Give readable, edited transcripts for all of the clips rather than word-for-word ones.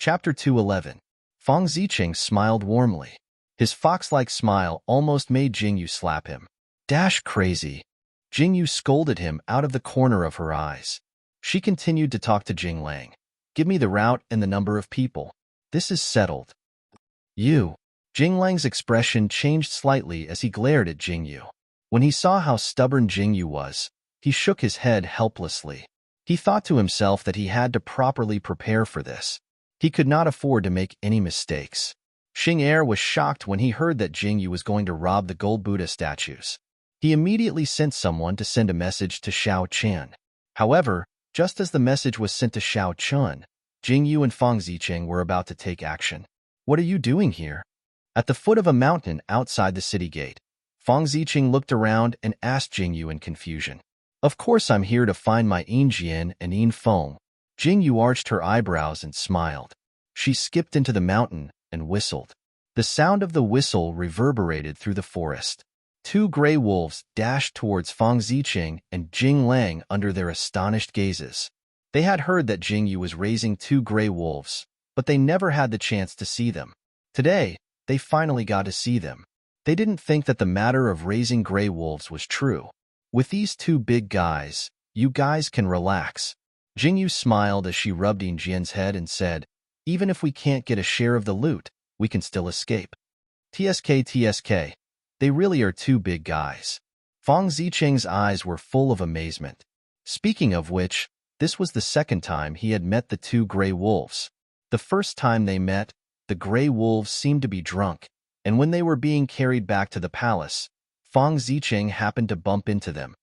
Chapter 211. Fong Ziqing smiled warmly. His fox-like smile almost made Jingyu slap him. Dash crazy. Jingyu scolded him out of the corner of her eyes. She continued to talk to Jinglang. Give me the route and the number of people. This is settled. You. Jinglang's expression changed slightly as he glared at Jingyu. When he saw how stubborn Jingyu was, he shook his head helplessly. He thought to himself that he had to properly prepare for this. He could not afford to make any mistakes. Xing Er was shocked when he heard that Jingyu was going to rob the gold Buddha statues. He immediately sent someone to send a message to Xiao Qian. However, just as the message was sent to Xiao Qian, Jingyu and Fong Ziqing were about to take action. What are you doing here? At the foot of a mountain outside the city gate, Fong Ziqing looked around and asked Jingyu in confusion. Of course I'm here to find my Jian and Yin Feng. Jingyu arched her eyebrows and smiled. She skipped into the mountain and whistled. The sound of the whistle reverberated through the forest. Two gray wolves dashed towards Fong Ziqing and Jinglang under their astonished gazes. They had heard that Jingyu was raising two gray wolves, but they never had the chance to see them. Today, they finally got to see them. They didn't think that the matter of raising gray wolves was true. With these two big guys, you guys can relax. Jingyu smiled as she rubbed Jian's head and said, even if we can't get a share of the loot, we can still escape. TSK. They really are two big guys. Fong Ziqing's eyes were full of amazement. Speaking of which, this was the second time he had met the two gray wolves. The first time they met, the gray wolves seemed to be drunk, and when they were being carried back to the palace, Fong Ziqing happened to bump into them.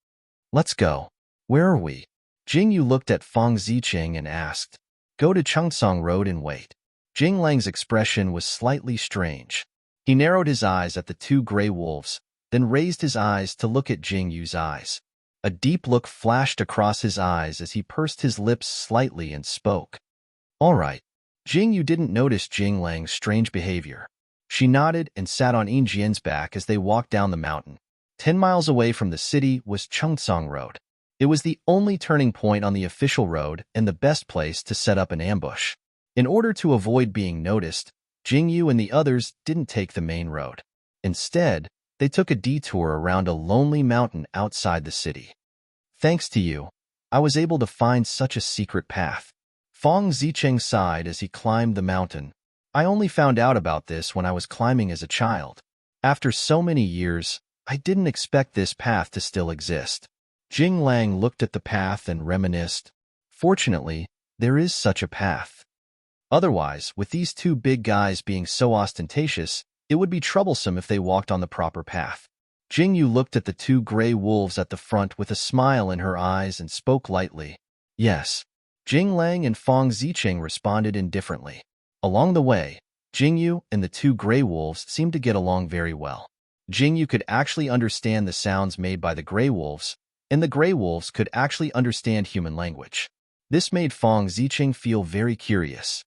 Let's go. Where are we? Jingyu looked at Fong Ziqing and asked. Go to Chengsong Road and wait. Jinglang's expression was slightly strange. He narrowed his eyes at the two gray wolves, then raised his eyes to look at Jingyu's eyes. A deep look flashed across his eyes as he pursed his lips slightly and spoke. All right. Jingyu didn't notice Jinglang's strange behavior. She nodded and sat on Jian's back as they walked down the mountain. 10 miles away from the city was Chengsong Road. It was the only turning point on the official road and the best place to set up an ambush. In order to avoid being noticed, Jingyu and the others didn't take the main road. Instead, they took a detour around a lonely mountain outside the city. Thanks to you, I was able to find such a secret path. Fong Ziqing sighed as he climbed the mountain. I only found out about this when I was climbing as a child. After so many years, I didn't expect this path to still exist. Jinglang looked at the path and reminisced. Fortunately, there is such a path. Otherwise, with these two big guys being so ostentatious, it would be troublesome if they walked on the proper path. Jingyu looked at the two gray wolves at the front with a smile in her eyes and spoke lightly. Yes. Jinglang and Fong Ziqing responded indifferently. Along the way, Jingyu and the two gray wolves seemed to get along very well. Jingyu could actually understand the sounds made by the gray wolves, and the gray wolves could actually understand human language. This made Fong Ziqing feel very curious.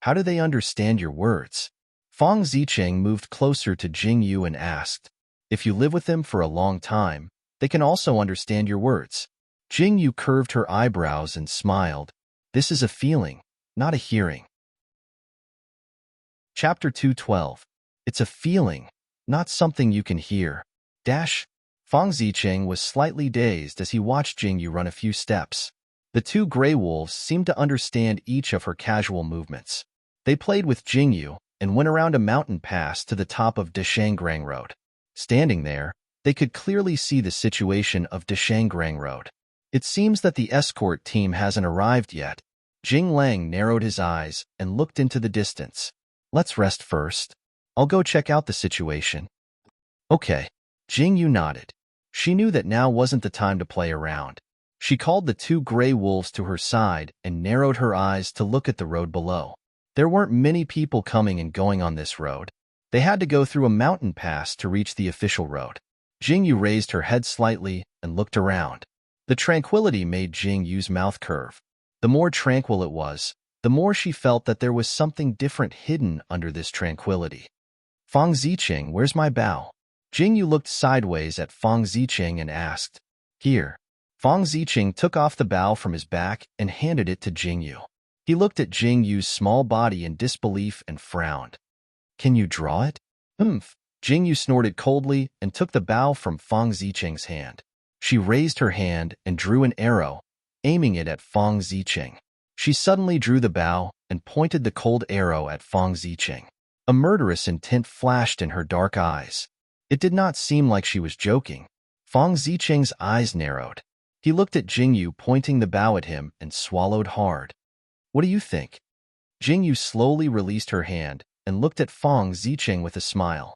How do they understand your words? Fong Ziqing moved closer to Jingyu and asked, if you live with them for a long time, they can also understand your words. Jingyu curved her eyebrows and smiled. This is a feeling, not a hearing. Chapter 212. It's a feeling, not something you can hear. Fong Ziqing was slightly dazed as he watched Jingyu run a few steps. The two gray wolves seemed to understand each of her casual movements. They played with Jingyu and went around a mountain pass to the top of Deshangrang Road. Standing there, they could clearly see the situation of Deshangrang Road. It seems that the escort team hasn't arrived yet. Jinglang narrowed his eyes and looked into the distance. Let's rest first. I'll go check out the situation. Okay. Jingyu nodded. She knew that now wasn't the time to play around. She called the two gray wolves to her side and narrowed her eyes to look at the road below. There weren't many people coming and going on this road. They had to go through a mountain pass to reach the official road. Jingyu raised her head slightly and looked around. The tranquility made Jingyu's mouth curve. The more tranquil it was, the more she felt that there was something different hidden under this tranquility. Fong Ziqing, where's my bow? Jingyu looked sideways at Fong Ziqing and asked. Here. Fong Ziqing took off the bow from his back and handed it to Jingyu. He looked at Jing Yu's small body in disbelief and frowned. Can you draw it? Humph. Jing Yu snorted coldly and took the bow from Fang Zicheng's hand. She raised her hand and drew an arrow, aiming it at Fang Zicheng. She suddenly drew the bow and pointed the cold arrow at Fang Zicheng. A murderous intent flashed in her dark eyes. It did not seem like she was joking. Fang Zicheng's eyes narrowed. He looked at Jing Yu pointing the bow at him and swallowed hard. What do you think? Jing Yu slowly released her hand and looked at Fang Zicheng with a smile.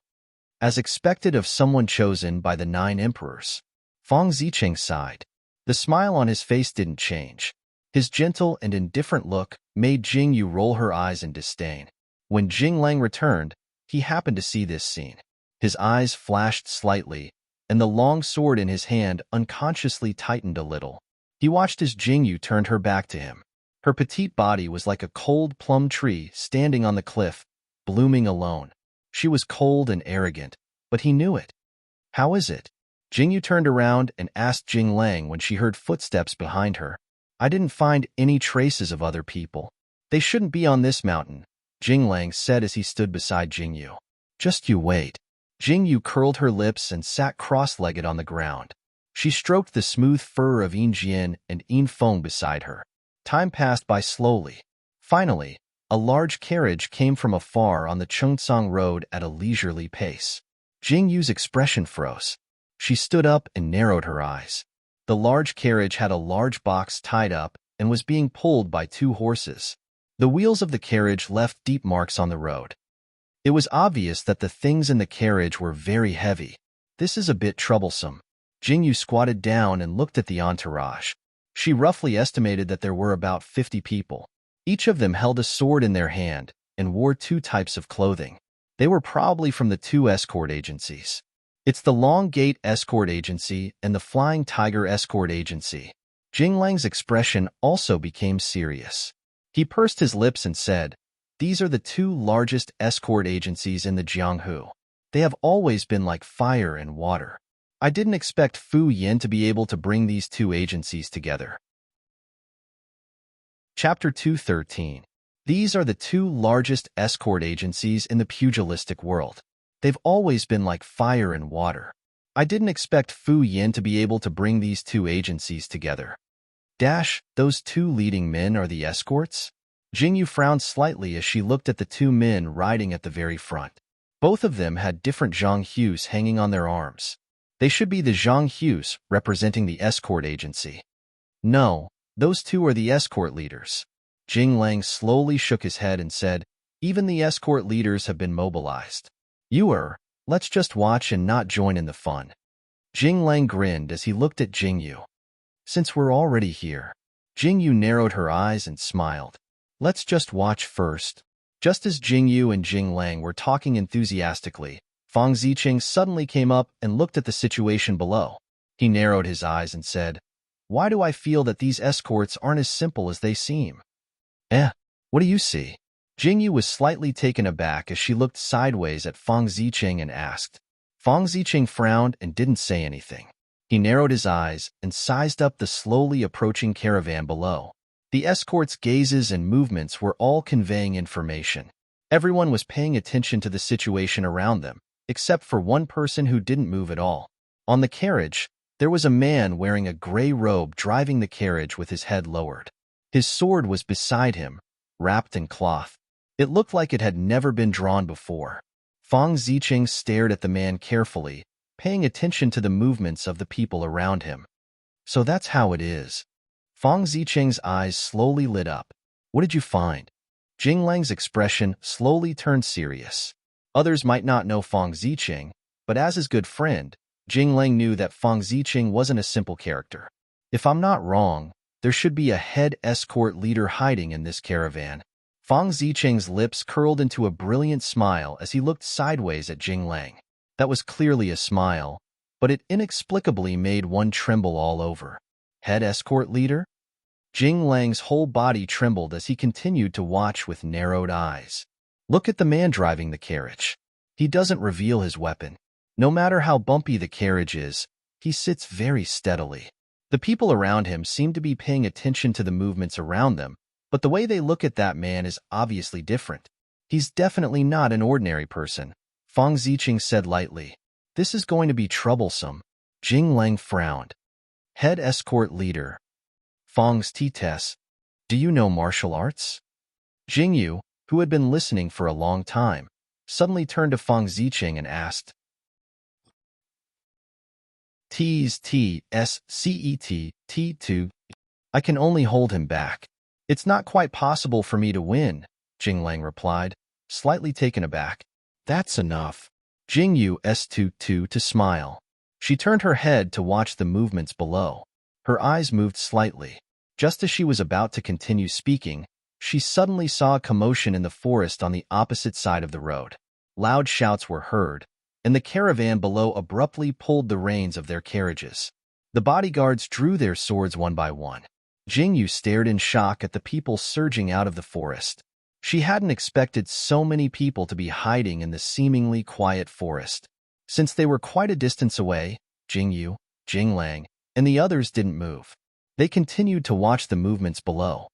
As expected of someone chosen by the 9 emperors, Fang Zicheng sighed. The smile on his face didn't change. His gentle and indifferent look made Jing Yu roll her eyes in disdain. When Jing Lang returned, he happened to see this scene. His eyes flashed slightly, and the long sword in his hand unconsciously tightened a little. He watched as Jing Yu turned her back to him. Her petite body was like a cold plum tree standing on the cliff, blooming alone. She was cold and arrogant, but he knew it. How is it? Jing Yu turned around and asked Jing Lang when she heard footsteps behind her. I didn't find any traces of other people. They shouldn't be on this mountain, Jing Lang said as he stood beside Jing Yu. Just you wait. Jing Yu curled her lips and sat cross-legged on the ground. She stroked the smooth fur of Yin Jian and Yin Feng beside her. Time passed by slowly. Finally, a large carriage came from afar on the Chengsang Road at a leisurely pace. Jing Yu's expression froze. She stood up and narrowed her eyes. The large carriage had a large box tied up and was being pulled by 2 horses. The wheels of the carriage left deep marks on the road. It was obvious that the things in the carriage were very heavy. This is a bit troublesome. Jing Yu squatted down and looked at the entourage. She roughly estimated that there were about 50 people. Each of them held a sword in their hand and wore 2 types of clothing. They were probably from the 2 escort agencies. It's the Long Gate Escort Agency and the Flying Tiger Escort Agency. Jing Lang's expression also became serious. He pursed his lips and said, These are the 2 largest escort agencies in the Jianghu. They have always been like fire and water. I didn't expect Fu Yin to be able to bring these 2 agencies together. Chapter 213. These are the 2 largest escort agencies in the pugilistic world. They've always been like fire and water. I didn't expect Fu Yin to be able to bring these 2 agencies together. Those 2 leading men are the escorts? Jing Yu frowned slightly as she looked at the 2 men riding at the very front. Both of them had different zhanghues hanging on their arms. They should be the zhanghues representing the escort agency. No, those 2 are the escort leaders. Jing Lang slowly shook his head and said, Even the escort leaders have been mobilized. Let's just watch and not join in the fun. Jing Lang grinned as he looked at Jing Yu. Since we're already here. Jing Yu narrowed her eyes and smiled. Let's just watch first. Just as Jing Yu and Jing Lang were talking enthusiastically, Fang Zicheng suddenly came up and looked at the situation below. He narrowed his eyes and said, Why do I feel that these escorts aren't as simple as they seem? What do you see? Jing Yu was slightly taken aback as she looked sideways at Fang Zicheng and asked. Fang Zicheng frowned and didn't say anything. He narrowed his eyes and sized up the slowly approaching caravan below. The escort's gazes and movements were all conveying information. Everyone was paying attention to the situation around them, except for one person who didn't move at all. On the carriage, there was a man wearing a gray robe driving the carriage with his head lowered. His sword was beside him, wrapped in cloth. It looked like it had never been drawn before. Fang Zicheng stared at the man carefully, paying attention to the movements of the people around him. So that's how it is. Fang Zicheng's eyes slowly lit up. What did you find? Jing Lang's expression slowly turned serious. Others might not know Fang Zicheng, but as his good friend, Jing Lang knew that Fang Zicheng wasn't a simple character. If I'm not wrong, there should be a head escort leader hiding in this caravan. Fang Zicheng's lips curled into a brilliant smile as he looked sideways at Jing Lang. That was clearly a smile, but it inexplicably made one tremble all over. Head escort leader? Jing Lang's whole body trembled as he continued to watch with narrowed eyes. Look at the man driving the carriage. He doesn't reveal his weapon. No matter how bumpy the carriage is, he sits very steadily. The people around him seem to be paying attention to the movements around them, but the way they look at that man is obviously different. He's definitely not an ordinary person, Fang Ziqing said lightly. This is going to be troublesome. Jing Lang frowned. Head escort leader. Fang's T-Tess. Do you know martial arts? Jingyu, who had been listening for a long time, suddenly turned to Fang Ziqing and asked, T-S-C-E-T-T2. I can only hold him back. It's not quite possible for me to win, Jing Lang replied, slightly taken aback. That's enough. Jingyu S22 to smile. She turned her head to watch the movements below. Her eyes moved slightly. Just as she was about to continue speaking, she suddenly saw a commotion in the forest on the opposite side of the road. Loud shouts were heard, and the caravan below abruptly pulled the reins of their carriages. The bodyguards drew their swords one by one. Jingyu stared in shock at the people surging out of the forest. She hadn't expected so many people to be hiding in the seemingly quiet forest. Since they were quite a distance away, Jingyu, Jing Lang, and the others didn't move. They continued to watch the movements below.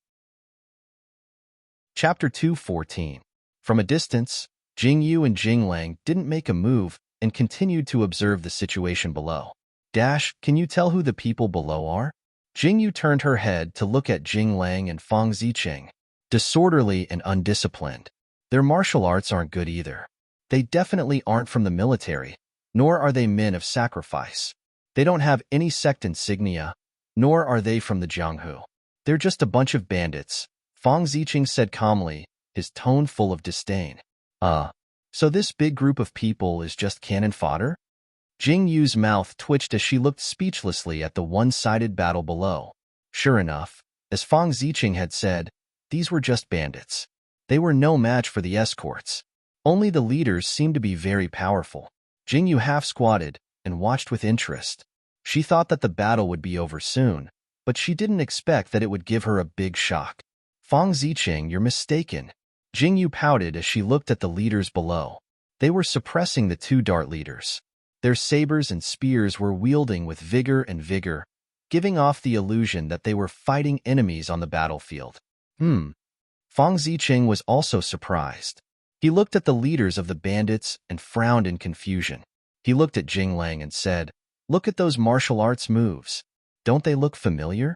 Chapter 2:14. From a distance, Jingyu and Jing Lang didn't make a move and continued to observe the situation below. Can you tell who the people below are? Jingyu turned her head to look at Jing Lang and Fang Ziqing. Disorderly and undisciplined. Their martial arts aren't good either. They definitely aren't from the military, nor are they men of sacrifice. They don't have any sect insignia, nor are they from the Jianghu. They're just a bunch of bandits, Fang Ziqing said calmly, his tone full of disdain. So this big group of people is just cannon fodder? Jingyu's mouth twitched as she looked speechlessly at the one-sided battle below. Sure enough, as Fang Ziqing had said, these were just bandits. They were no match for the escorts. Only the leaders seemed to be very powerful. Jingyu half-squatted and watched with interest. She thought that the battle would be over soon, but she didn't expect that it would give her a big shock. Fang Ziqing, you're mistaken. Jingyu pouted as she looked at the leaders below. They were suppressing the two dart leaders. Their sabers and spears were wielding with vigor, giving off the illusion that they were fighting enemies on the battlefield. Fang Ziqing was also surprised. He looked at the leaders of the bandits and frowned in confusion. He looked at Jing Lang and said, Look at those martial arts moves. Don't they look familiar?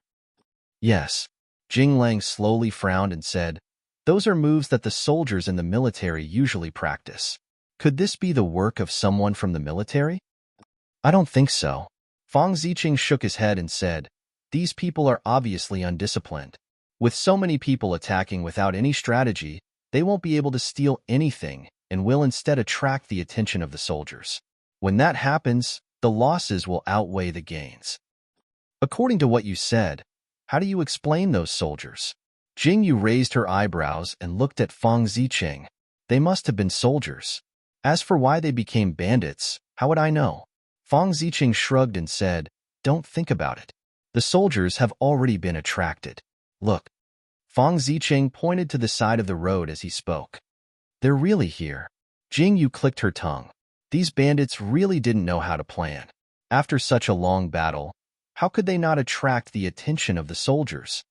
Yes. Jing Lang slowly frowned and said, Those are moves that the soldiers in the military usually practice. Could this be the work of someone from the military? I don't think so. Fang Ziqing shook his head and said, These people are obviously undisciplined. With so many people attacking without any strategy, they won't be able to steal anything and will instead attract the attention of the soldiers. When that happens, the losses will outweigh the gains. According to what you said, how do you explain those soldiers? Jingyu raised her eyebrows and looked at Fang Ziqing. They must have been soldiers. As for why they became bandits, how would I know? Fang Ziqing shrugged and said, Don't think about it. The soldiers have already been attracted. Look. Fang Ziqing pointed to the side of the road as he spoke. They're really here. Jingyu clicked her tongue. These bandits really didn't know how to plan. After such a long battle, how could they not attract the attention of the soldiers?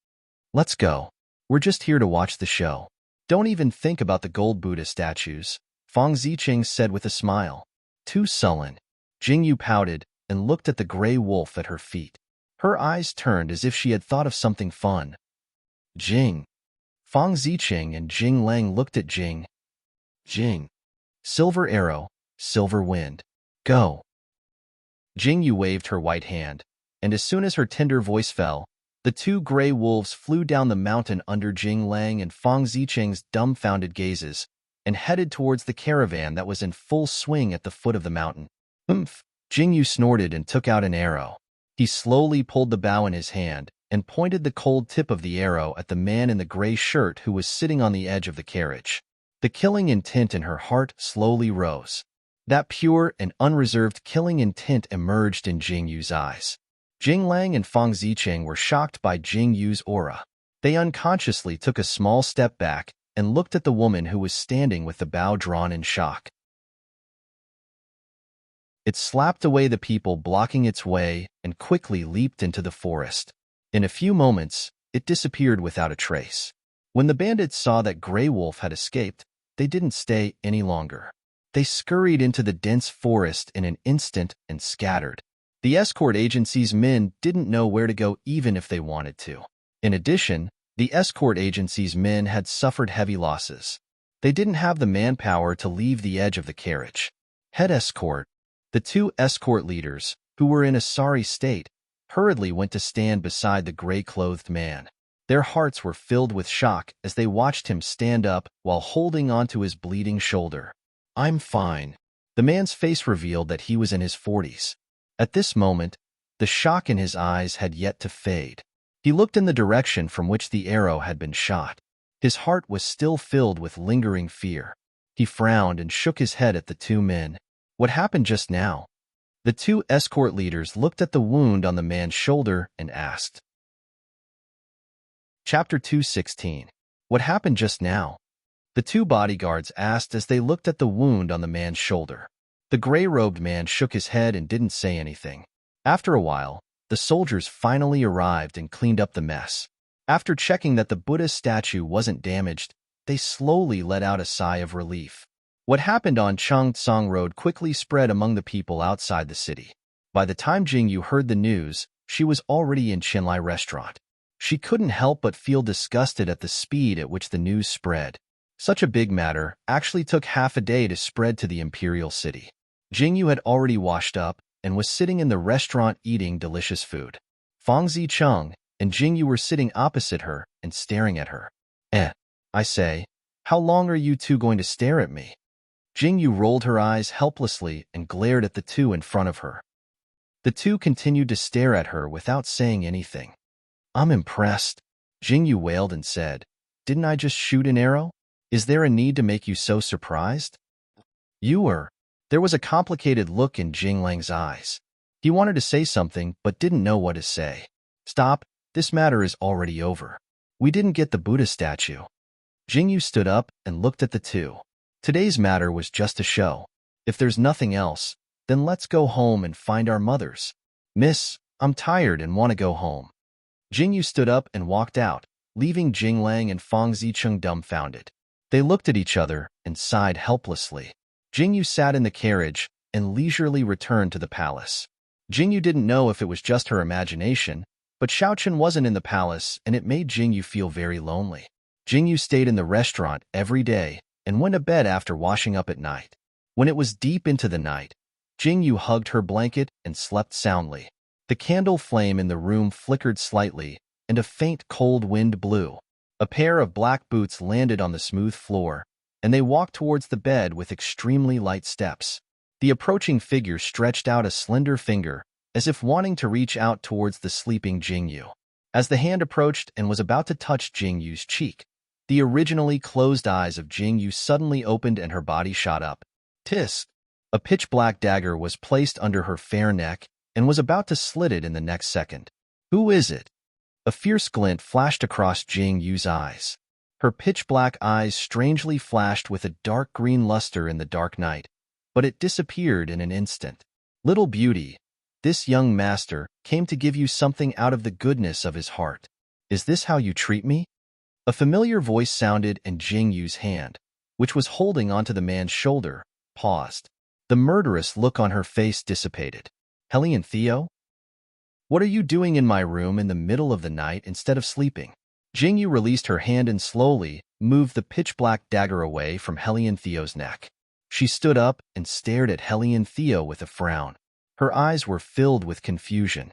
Let's go. We're just here to watch the show. Don't even think about the gold Buddha statues, Fang Ziqing said with a smile. Too sullen. Jingyu pouted and looked at the gray wolf at her feet. Her eyes turned as if she had thought of something fun. Jing. Fang Ziqing and Jing Lang looked at Jing. Jing. Silver arrow, silver wind. Go. Jingyu waved her white hand, and as soon as her tender voice fell, the two gray wolves flew down the mountain under Jing Lang and Fang Ziqing's dumbfounded gazes and headed towards the caravan that was in full swing at the foot of the mountain. Jingyu snorted and took out an arrow. He slowly pulled the bow in his hand and pointed the cold tip of the arrow at the man in the gray shirt who was sitting on the edge of the carriage. The killing intent in her heart slowly rose. That pure and unreserved killing intent emerged in Jingyu's eyes. Jing Lang and Fang Ziqing were shocked by Jingyu's aura. They unconsciously took a small step back and looked at the woman who was standing with the bow drawn in shock. It slapped away the people blocking its way and quickly leaped into the forest. In a few moments, it disappeared without a trace. When the bandits saw that Grey Wolf had escaped, they didn't stay any longer. They scurried into the dense forest in an instant and scattered. The escort agency's men didn't know where to go even if they wanted to. In addition, the escort agency's men had suffered heavy losses. They didn't have the manpower to leave the edge of the carriage. Head escort, the two escort leaders, who were in a sorry state, hurriedly went to stand beside the gray-clothed man. Their hearts were filled with shock as they watched him stand up while holding onto his bleeding shoulder. "I'm fine." The man's face revealed that he was in his 40s. At this moment, the shock in his eyes had yet to fade. He looked in the direction from which the arrow had been shot. His heart was still filled with lingering fear. He frowned and shook his head at the two men. What happened just now? The two escort leaders looked at the wound on the man's shoulder and asked. Chapter 2:16. What happened just now? The two bodyguards asked as they looked at the wound on the man's shoulder. The gray-robed man shook his head and didn't say anything. After a while, the soldiers finally arrived and cleaned up the mess. After checking that the Buddha statue wasn't damaged, they slowly let out a sigh of relief. What happened on Changtsang Road quickly spread among the people outside the city. By the time Jingyu heard the news, she was already in Chinlai restaurant. She couldn't help but feel disgusted at the speed at which the news spread. Such a big matter actually took half a day to spread to the imperial city. Jingyu had already washed up and was sitting in the restaurant eating delicious food. Fang Zicheng and Jingyu were sitting opposite her and staring at her. I say, how long are you two going to stare at me? Jingyu rolled her eyes helplessly and glared at the two in front of her. The two continued to stare at her without saying anything. I'm impressed, Jingyu wailed and said. Didn't I just shoot an arrow? Is there a need to make you so surprised? You were. There was a complicated look in Jinglang's eyes. He wanted to say something but didn't know what to say. Stop, this matter is already over. We didn't get the Buddha statue. Jingyu stood up and looked at the two. Today's matter was just a show. If there's nothing else, then let's go home and find our mothers. Miss, I'm tired and want to go home. Jingyu stood up and walked out, leaving Jinglang and Fang Zicheng dumbfounded. They looked at each other and sighed helplessly. Jingyu sat in the carriage and leisurely returned to the palace. Jingyu didn't know if it was just her imagination, but Xiaochen wasn't in the palace and it made Jingyu feel very lonely. Jingyu stayed in the restaurant every day and went to bed after washing up at night. When it was deep into the night, Jingyu hugged her blanket and slept soundly. The candle flame in the room flickered slightly, and a faint cold wind blew. A pair of black boots landed on the smooth floor, and they walked towards the bed with extremely light steps. The approaching figure stretched out a slender finger, as if wanting to reach out towards the sleeping Jingyu. As the hand approached and was about to touch Jingyu's cheek, the originally closed eyes of Jingyu suddenly opened and her body shot up. Tisk! A pitch-black dagger was placed under her fair neck and was about to slit it in the next second. Who is it? A fierce glint flashed across Jingyu's eyes. Her pitch-black eyes strangely flashed with a dark green luster in the dark night, but it disappeared in an instant. Little beauty, this young master came to give you something out of the goodness of his heart. Is this how you treat me? A familiar voice sounded and Jingyu's hand, which was holding onto the man's shoulder, paused. The murderous look on her face dissipated. Hellion Theo? What are you doing in my room in the middle of the night instead of sleeping? Jingyu released her hand and slowly moved the pitch-black dagger away from Hellion Theo's neck. She stood up and stared at Hellion Theo with a frown. Her eyes were filled with confusion.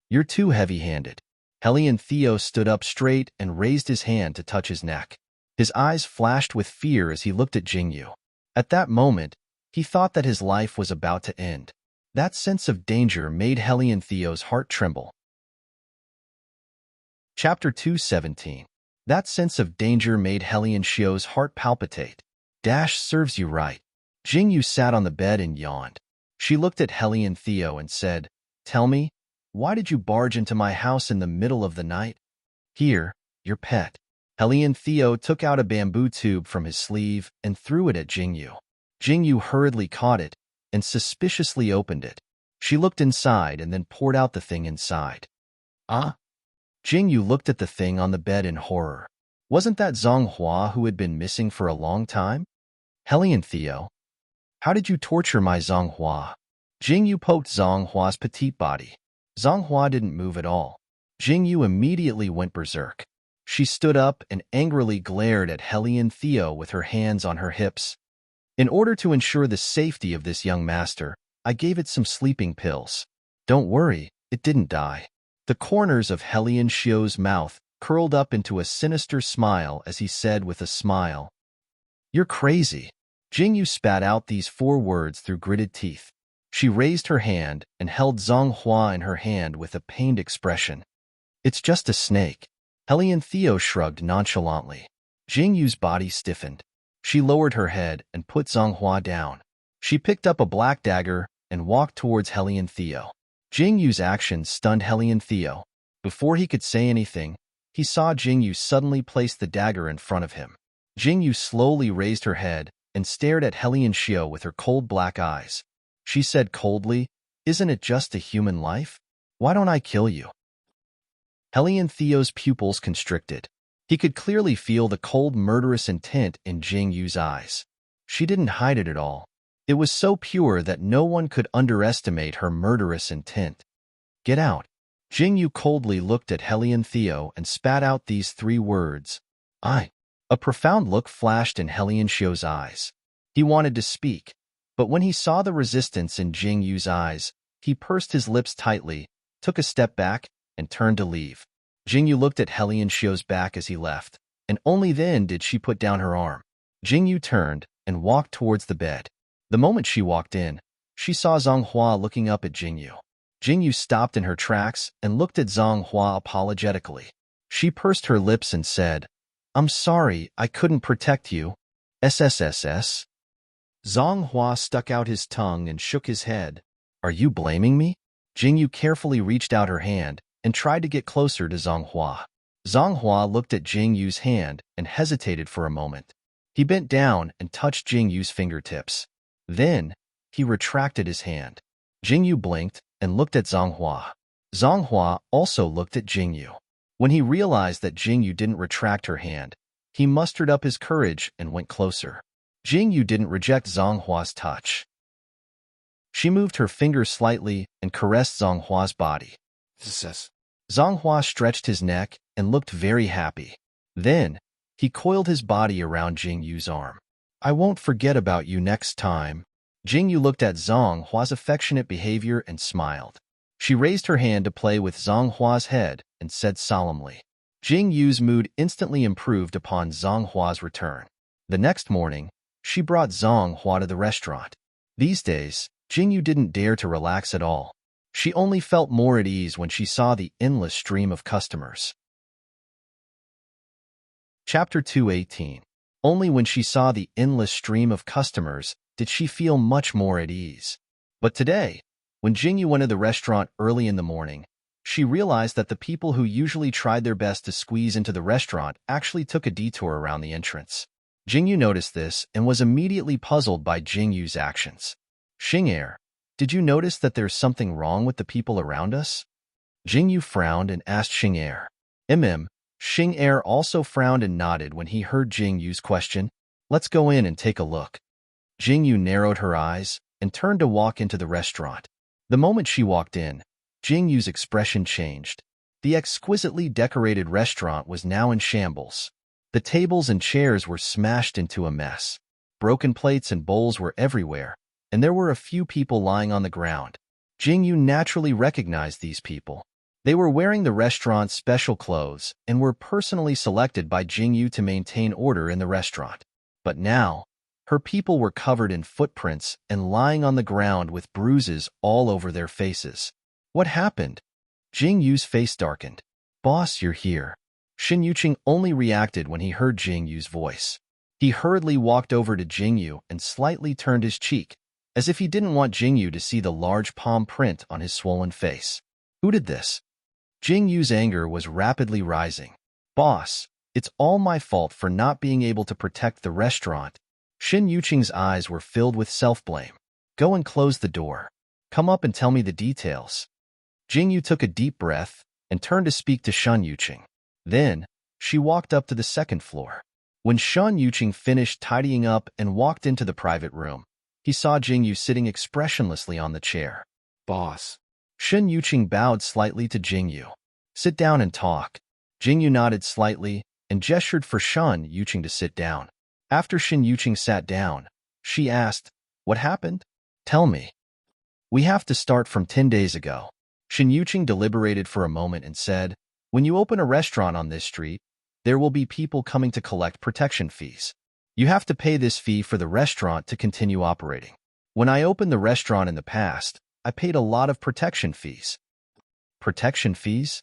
You're too heavy-handed. Hellion Theo stood up straight and raised his hand to touch his neck. His eyes flashed with fear as he looked at Jingyu. At that moment, he thought that his life was about to end. That sense of danger made Hellion Theo's heart tremble. Chapter 2:17. That sense of danger made Hellion Shio's heart palpitate. Serves you right. Jingyu sat on the bed and yawned. She looked at Hellion Theo and said, Tell me, why did you barge into my house in the middle of the night? Here, your pet. Hellion Theo took out a bamboo tube from his sleeve and threw it at Jingyu. Jingyu hurriedly caught it and suspiciously opened it. She looked inside and then poured out the thing inside. Ah? Jingyu looked at the thing on the bed in horror. Wasn't that Zhang Hua who had been missing for a long time? Hellion Theo, how did you torture my Zhang Hua? Jing Yu poked Zhang Hua's petite body. Zhang Hua didn't move at all. Jing Yu immediately went berserk. She stood up and angrily glared at Hellion Theo with her hands on her hips. In order to ensure the safety of this young master, I gave it some sleeping pills. Don't worry, it didn't die. The corners of Hellion Xiu's mouth curled up into a sinister smile as he said with a smile, "You're crazy." Jing Yu spat out these 4 words through gritted teeth. She raised her hand and held Zhang Hua in her hand with a pained expression. "It's just a snake." Hellion Theo shrugged nonchalantly. Jing Yu's body stiffened. She lowered her head and put Zhang Hua down. She picked up a black dagger and walked towards Hellion Theo. Jing Yu's actions stunned Hellion Theo. Before he could say anything, he saw Jing Yu suddenly place the dagger in front of him. Jing Yu slowly raised her head and stared at Hellion Xiu with her cold black eyes. She said coldly, "Isn't it just a human life? Why don't I kill you?" Hellion Theo's pupils constricted. He could clearly feel the cold, murderous intent in Jing Yu's eyes. She didn't hide it at all. It was so pure that no one could underestimate her murderous intent. "Get out." Jing Yu coldly looked at Hellion Theo and spat out these 3 words, "I." A profound look flashed in Hellion Xiu's eyes. He wanted to speak, but when he saw the resistance in Jing Yu's eyes, he pursed his lips tightly, took a step back, and turned to leave. Jing Yu looked at Hellion Xiu's back as he left, and only then did she put down her arm. Jing Yu turned and walked towards the bed. The moment she walked in, she saw Zhang Hua looking up at Jing Yu. Jing Yu stopped in her tracks and looked at Zhang Hua apologetically. She pursed her lips and said, "I'm sorry, I couldn't protect you. SSSS." Zhang Hua stuck out his tongue and shook his head. "Are you blaming me?" Jing Yu carefully reached out her hand and tried to get closer to Zhang Hua. Zhang Hua looked at Jing Yu's hand and hesitated for a moment. He bent down and touched Jing Yu's fingertips. Then, he retracted his hand. Jing Yu blinked and looked at Zhang Hua. Zhang Hua also looked at Jing Yu. When he realized that Jing Yu didn't retract her hand, he mustered up his courage and went closer. Jing Yu didn't reject Zhang Hua's touch. She moved her finger slightly and caressed Zhang Hua's body. Zhang Hua stretched his neck and looked very happy. Then, he coiled his body around Jing Yu's arm. "I won't forget about you next time." Jing Yu looked at Zhang Hua's affectionate behavior and smiled. She raised her hand to play with Zhang Hua's head and said solemnly. Jing Yu's mood instantly improved upon Zhang Hua's return. The next morning, she brought Zhang Hua to the restaurant. These days, Jing Yu didn't dare to relax at all. She only felt more at ease when she saw the endless stream of customers. Chapter 218. Only when she saw the endless stream of customers did she feel much more at ease. But today, when Jing Yu went to the restaurant early in the morning, she realized that the people who usually tried their best to squeeze into the restaurant actually took a detour around the entrance. Jing Yu noticed this and was immediately puzzled by Jing Yu's actions. "Xing'er, did you notice that there's something wrong with the people around us?" Jing Yu frowned and asked Xing'er. Xing'er also frowned and nodded when he heard Jing Yu's question. "Let's go in and take a look." Jing Yu narrowed her eyes and turned to walk into the restaurant. The moment she walked in, Jing Yu's expression changed. The exquisitely decorated restaurant was now in shambles. The tables and chairs were smashed into a mess. Broken plates and bowls were everywhere, and there were a few people lying on the ground. Jing Yu naturally recognized these people. They were wearing the restaurant's special clothes and were personally selected by Jing Yu to maintain order in the restaurant. But now, her people were covered in footprints and lying on the ground with bruises all over their faces. What happened? Jing Yu's face darkened. "Boss, you're here." Xin Yuqing only reacted when he heard Jing Yu's voice. He hurriedly walked over to Jing Yu and slightly turned his cheek, as if he didn't want Jing Yu to see the large palm print on his swollen face. "Who did this?" Jing Yu's anger was rapidly rising. "Boss, it's all my fault for not being able to protect the restaurant." Xin Yuqing's eyes were filled with self-blame. "Go and close the door. Come up and tell me the details." Jing Yu took a deep breath and turned to speak to Xin Yuqing. Then, She walked up to the second floor. When Shen Yuqing finished tidying up and walked into the private room, he saw Jingyu sitting expressionlessly on the chair. Boss. Shen Yuqing bowed slightly to Jingyu. Sit down and talk. Jingyu nodded slightly and gestured for Shen Yuqing to sit down. After Shen Yuqing sat down, she asked, "What happened? Tell me." "We have to start from 10 days ago." Shen Yuqing deliberated for a moment and said, "When you open a restaurant on this street, there will be people coming to collect protection fees. You have to pay this fee for the restaurant to continue operating. When I opened the restaurant in the past, I paid a lot of protection fees." Protection fees?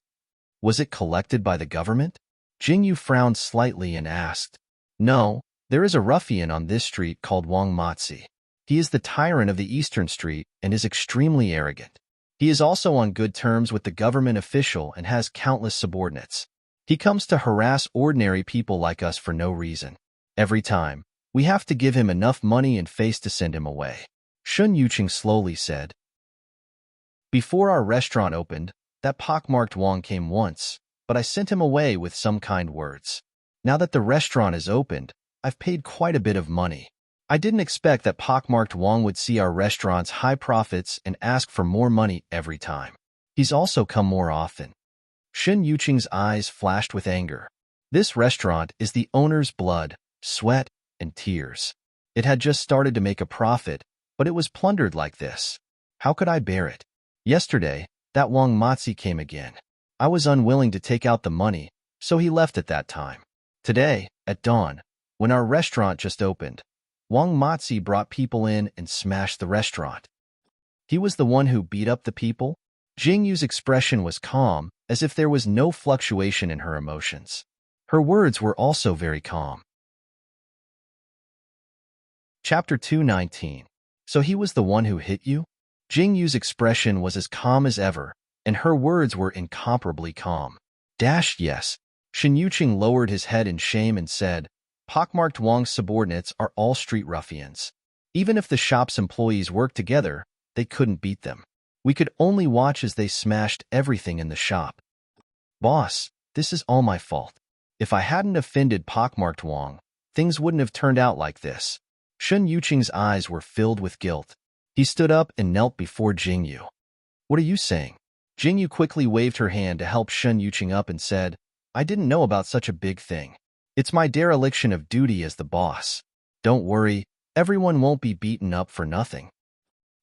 Was it collected by the government? Jingyu frowned slightly and asked, "No, there is a ruffian on this street called Wang Matzi. He is the tyrant of the Eastern Street and is extremely arrogant. He is also on good terms with the government official and has countless subordinates. He comes to harass ordinary people like us for no reason. Every time, we have to give him enough money and face to send him away." Shen Yuqing slowly said, "Before our restaurant opened, that pockmarked Wang came once, but I sent him away with some kind words. Now that the restaurant is opened, I've paid quite a bit of money. I didn't expect that pockmarked Wang would see our restaurant's high profits and ask for more money every time. He's also come more often." Shen Yuqing's eyes flashed with anger. This restaurant is the owner's blood, sweat, and tears. It had just started to make a profit, but it was plundered like this. How could I bear it? Yesterday, that Wang Matzi came again. I was unwilling to take out the money, so he left at that time. Today, at dawn, when our restaurant just opened, Wang Matzi brought people in and smashed the restaurant. He was the one who beat up the people? Jingyu's expression was calm, as if there was no fluctuation in her emotions. Her words were also very calm. Chapter 219. So he was the one who hit you? Jingyu's expression was as calm as ever, and her words were incomparably calm. Yes. Shen Yuqing lowered his head in shame and said, "Pockmarked Wang's subordinates are all street ruffians. Even if the shop's employees worked together, they couldn't beat them. We could only watch as they smashed everything in the shop. Boss, this is all my fault. If I hadn't offended pockmarked Wang, things wouldn't have turned out like this." Shen Yuqing's eyes were filled with guilt. He stood up and knelt before Jingyu. "What are you saying?" Jingyu quickly waved her hand to help Shen Yuqing up and said, "I didn't know about such a big thing. It's my dereliction of duty as the boss. Don't worry, everyone won't be beaten up for nothing."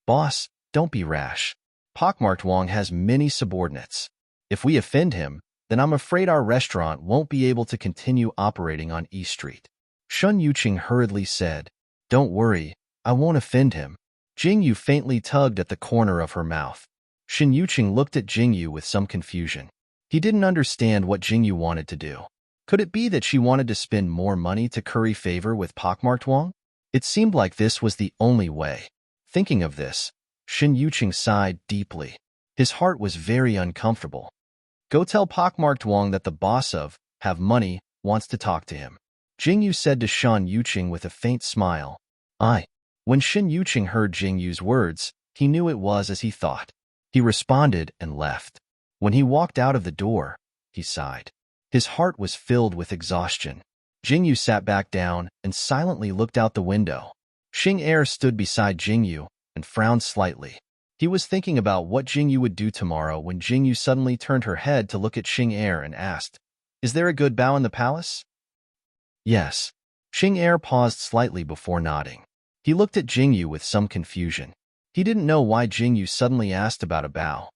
"Boss, don't be rash. Pockmarked Wang has many subordinates. If we offend him, then I'm afraid our restaurant won't be able to continue operating on East Street." Shen Yuqing hurriedly said, "Don't worry, I won't offend him." Jingyu faintly tugged at the corner of her mouth. Shen Yuqing looked at Jingyu with some confusion. He didn't understand what Jingyu wanted to do. Could it be that she wanted to spend more money to curry favor with pockmarked Wang? It seemed like this was the only way. Thinking of this, Shen Yuqing sighed deeply. His heart was very uncomfortable. "Go tell pockmarked Wang that the boss of Have Money wants to talk to him," Jingyu said to Shen Yuqing with a faint smile. When Shen Yuqing heard Jingyu's words, he knew it was as he thought. He responded and left. When he walked out of the door, he sighed. His heart was filled with exhaustion. Jingyu sat back down and silently looked out the window. Xing Er stood beside Jingyu and frowned slightly. He was thinking about what Jingyu would do tomorrow when Jingyu suddenly turned her head to look at Xing Er and asked, "Is there a good bow in the palace?" "Yes." Xing Er paused slightly before nodding. He looked at Jingyu with some confusion. He didn't know why Jingyu suddenly asked about a bow.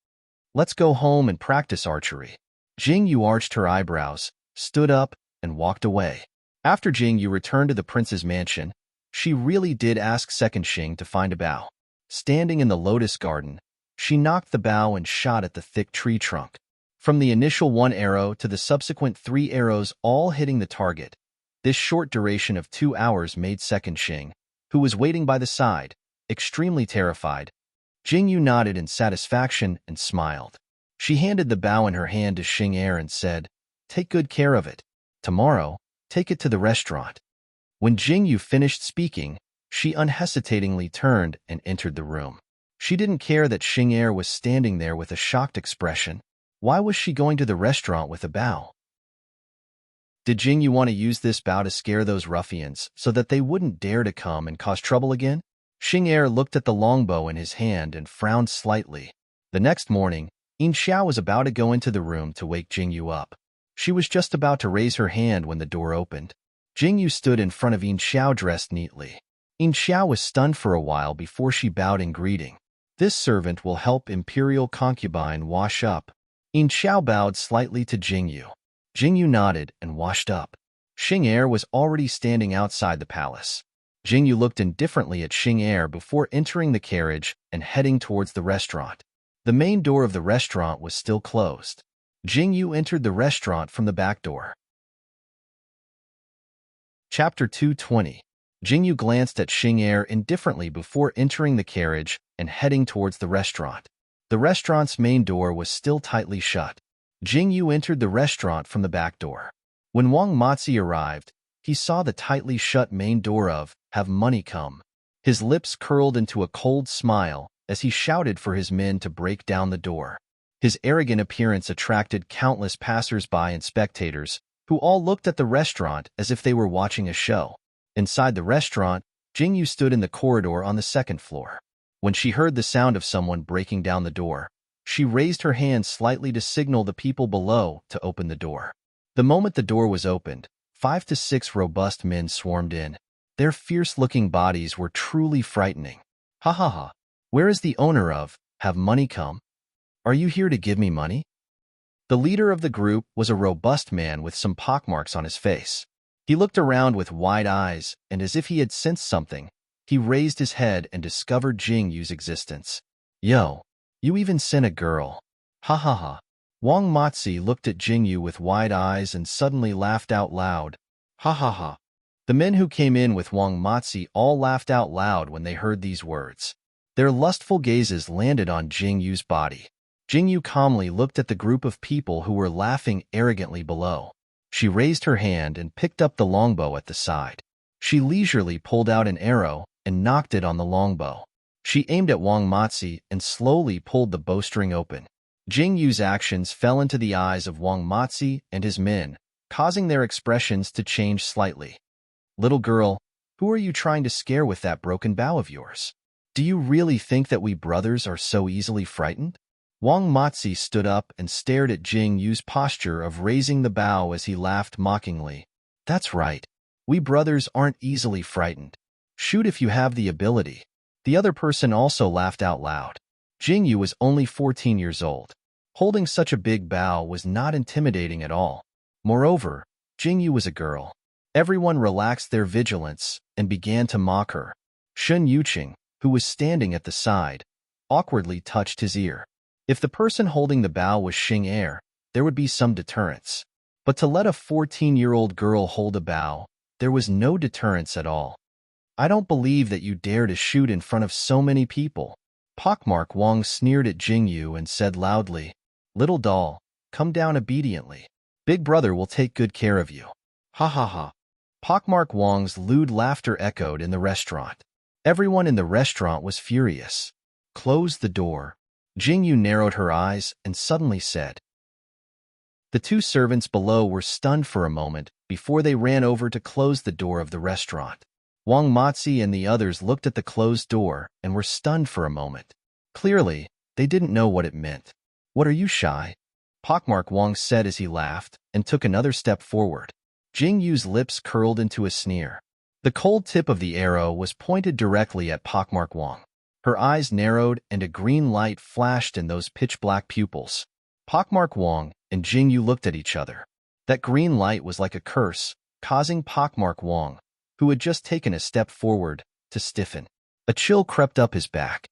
"Let's go home and practice archery." Jingyu arched her eyebrows, stood up, and walked away. After Jingyu returned to the prince's mansion, she really did ask Second Xing to find a bow. Standing in the lotus garden, she knocked the bow and shot at the thick tree trunk. From the initial 1 arrow to the subsequent 3 arrows all hitting the target, this short duration of 2 hours made Second Xing, who was waiting by the side, extremely terrified. Jingyu nodded in satisfaction and smiled. She handed the bow in her hand to Xing Er and said, "Take good care of it. Tomorrow, take it to the restaurant." When Jingyu finished speaking, she unhesitatingly turned and entered the room. She didn't care that Xing Er was standing there with a shocked expression. Why was she going to the restaurant with a bow? Did Jingyu want to use this bow to scare those ruffians so that they wouldn't dare to come and cause trouble again? Xing'er looked at the longbow in his hand and frowned slightly. The next morning, Yin Xiao was about to go into the room to wake Jingyu up. She was just about to raise her hand when the door opened. Jingyu stood in front of Yin Xiao dressed neatly. Yin Xiao was stunned for a while before she bowed in greeting. This servant will help Imperial concubine wash up. Yin Xiao bowed slightly to Jingyu. Jingyu nodded and washed up. Xing'er was already standing outside the palace. Jingyu looked indifferently at Xing'er before entering the carriage and heading towards the restaurant. The main door of the restaurant was still closed. Jingyu entered the restaurant from the back door. Chapter 220. Jingyu glanced at Xing'er indifferently before entering the carriage and heading towards the restaurant. The restaurant's main door was still tightly shut. Jingyu entered the restaurant from the back door. When Wang Matzi arrived, he saw the tightly shut main door of "Have money come." His lips curled into a cold smile as he shouted for his men to break down the door. His arrogant appearance attracted countless passers-by and spectators, who all looked at the restaurant as if they were watching a show. Inside the restaurant, Jingyu stood in the corridor on the second floor. When she heard the sound of someone breaking down the door, she raised her hand slightly to signal the people below to open the door. The moment the door was opened, 5 to 6 robust men swarmed in. Their fierce-looking bodies were truly frightening. Ha ha ha. Where is the owner of "Have money come"? Are you here to give me money? The leader of the group was a robust man with some pockmarks on his face. He looked around with wide eyes, and as if he had sensed something, he raised his head and discovered Jingyu's existence. Yo, you even sent a girl. Ha ha ha. Wang Matzi looked at Jingyu with wide eyes and suddenly laughed out loud. Ha ha ha. The men who came in with Wang Matzi all laughed out loud when they heard these words. Their lustful gazes landed on Jingyu's body. Jingyu calmly looked at the group of people who were laughing arrogantly below. She raised her hand and picked up the longbow at the side. She leisurely pulled out an arrow and knocked it on the longbow. She aimed at Wang Matzi and slowly pulled the bowstring open. Jingyu's actions fell into the eyes of Wang Matzi and his men, causing their expressions to change slightly. Little girl, who are you trying to scare with that broken bow of yours? Do you really think that we brothers are so easily frightened? Wang Matzi stood up and stared at Jingyu's posture of raising the bow as he laughed mockingly. That's right. We brothers aren't easily frightened. Shoot if you have the ability. The other person also laughed out loud. Jingyu was only 14 years old. Holding such a big bow was not intimidating at all. Moreover, Jingyu was a girl. Everyone relaxed their vigilance and began to mock her. Shun Yuqing, who was standing at the side, awkwardly touched his ear. If the person holding the bow was Xing'er, there would be some deterrence. But to let a 14-year-old girl hold a bow, there was no deterrence at all. I don't believe that you dare to shoot in front of so many people. Pockmark Wang sneered at Jingyu and said loudly, Little doll, come down obediently. Big brother will take good care of you. Ha ha ha. Pockmark Wang's lewd laughter echoed in the restaurant. Everyone in the restaurant was furious. Close the door. Jingyu narrowed her eyes and suddenly said. The two servants below were stunned for a moment before they ran over to close the door of the restaurant. Wang Matzi and the others looked at the closed door and were stunned for a moment. Clearly, they didn't know what it meant. What are you, shy? Pockmark Wang said as he laughed and took another step forward. Jingyu's lips curled into a sneer. The cold tip of the arrow was pointed directly at Pockmark Wang. Her eyes narrowed and a green light flashed in those pitch-black pupils. Pockmark Wang and Jingyu looked at each other. That green light was like a curse, causing Pockmark Wang, who had just taken a step forward, to stiffen. A chill crept up his back.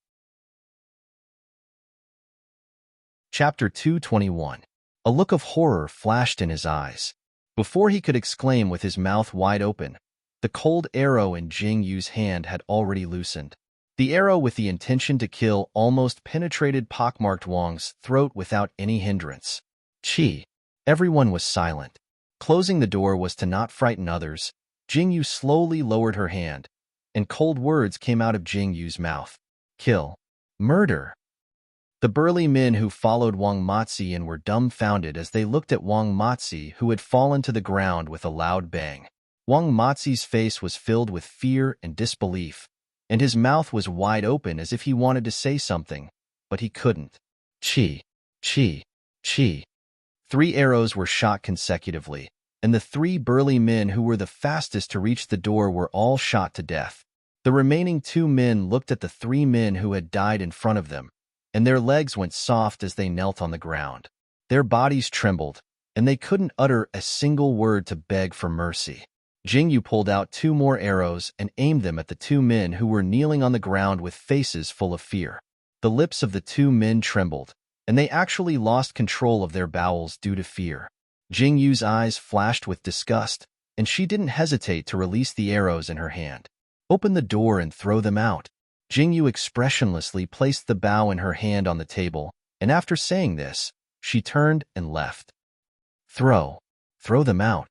Chapter 221. A look of horror flashed in his eyes. Before he could exclaim with his mouth wide open, the cold arrow in Jingyu's hand had already loosened. The arrow with the intention to kill almost penetrated Pockmarked Wang's throat without any hindrance. Chi. Everyone was silent. Closing the door was to not frighten others. Jingyu slowly lowered her hand, and cold words came out of Jingyu's mouth. Kill. Murder. The burly men who followed Wang Matzi in were dumbfounded as they looked at Wang Matzi, who had fallen to the ground with a loud bang. Wang Matzi's face was filled with fear and disbelief, and his mouth was wide open as if he wanted to say something, but he couldn't. Chi, chi, chi. 3 arrows were shot consecutively, and the 3 burly men who were the fastest to reach the door were all shot to death. The remaining 2 men looked at the 3 men who had died in front of them, and their legs went soft as they knelt on the ground. Their bodies trembled, and they couldn't utter a single word to beg for mercy. Jingyu pulled out 2 more arrows and aimed them at the 2 men who were kneeling on the ground with faces full of fear. The lips of the 2 men trembled, and they actually lost control of their bowels due to fear. Jingyu's eyes flashed with disgust, and she didn't hesitate to release the arrows in her hand. Open the door and throw them out. Jingyu expressionlessly placed the bow in her hand on the table, and after saying this, she turned and left. Throw them out.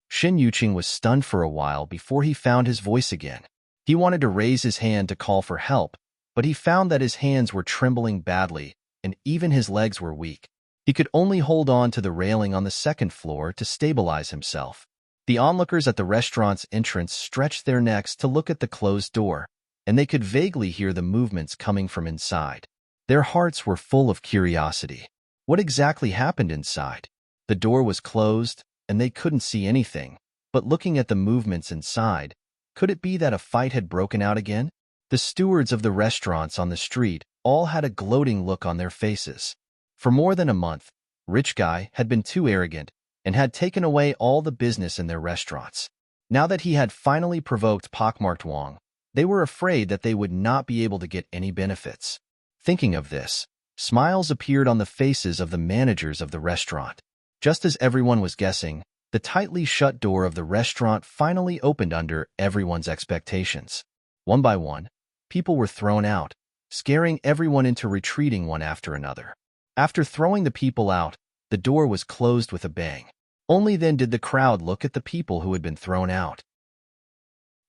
Shin Yuqing was stunned for a while before he found his voice again. He wanted to raise his hand to call for help, but he found that his hands were trembling badly, and even his legs were weak. He could only hold on to the railing on the 2nd floor to stabilize himself. The onlookers at the restaurant's entrance stretched their necks to look at the closed door, and they could vaguely hear the movements coming from inside. Their hearts were full of curiosity. What exactly happened inside? The door was closed, and they couldn't see anything, but looking at the movements inside, could it be that a fight had broken out again? The stewards of the restaurants on the street all had a gloating look on their faces. For more than a month, Rich Guy had been too arrogant and had taken away all the business in their restaurants. Now that he had finally provoked pockmarked Wang, they were afraid that they would not be able to get any benefits. Thinking of this, smiles appeared on the faces of the managers of the restaurant. Just as everyone was guessing, the tightly shut door of the restaurant finally opened under everyone's expectations. One by one, people were thrown out, scaring everyone into retreating one after another. After throwing the people out, the door was closed with a bang. Only then did the crowd look at the people who had been thrown out.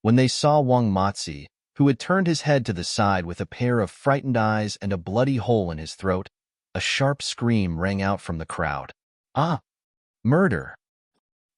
When they saw Wang Matzi, who had turned his head to the side with a pair of frightened eyes and a bloody hole in his throat, a sharp scream rang out from the crowd. Ah! Murder!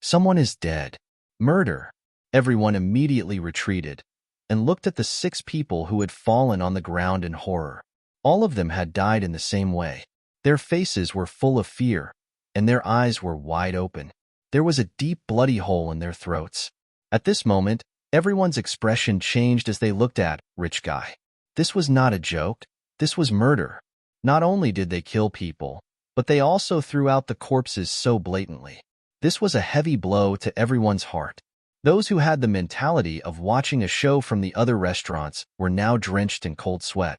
Someone is dead. Murder! Everyone immediately retreated and looked at the 6 people who had fallen on the ground in horror. All of them had died in the same way. Their faces were full of fear, and their eyes were wide open. There was a deep bloody hole in their throats. At this moment, everyone's expression changed as they looked at Rich Guy. This was not a joke. This was murder. Not only did they kill people, but they also threw out the corpses so blatantly. This was a heavy blow to everyone's heart. Those who had the mentality of watching a show from the other restaurants were now drenched in cold sweat.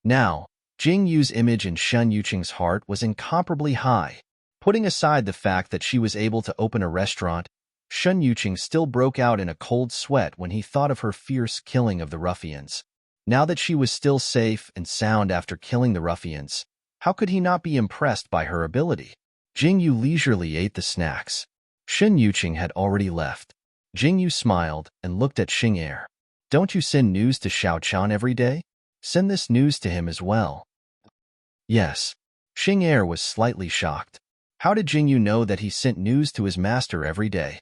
Now, Jingyu's image in Shen Yuqing's heart was incomparably high. Putting aside the fact that she was able to open a restaurant, Shen Yuqing still broke out in a cold sweat when he thought of her fierce killing of the ruffians. Now that she was still safe and sound after killing the ruffians, how could he not be impressed by her ability? Jingyu leisurely ate the snacks. Shen Yuqing had already left. Jingyu smiled and looked at Xing'er. Don't you send news to Xiao Chan every day? Send this news to him as well. Yes. Xing'er was slightly shocked. How did Jingyu know that he sent news to his master every day?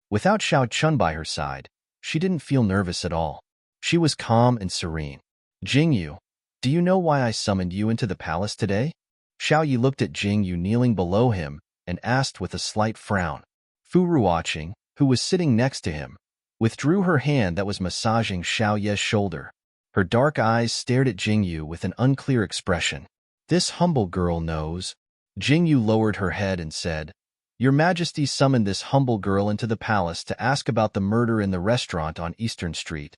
Without Xiao Chun by her side, she didn't feel nervous at all. She was calm and serene. Jingyu, do you know why I summoned you into the palace today? Xiao Yi looked at Jingyu kneeling below him and asked with a slight frown. Fu Ruoqing, who was sitting next to him, withdrew her hand that was massaging Xiao Ye's shoulder. Her dark eyes stared at Jingyu with an unclear expression. This humble girl knows. Jingyu lowered her head and said, Your Majesty summoned this humble girl into the palace to ask about the murder in the restaurant on Eastern Street.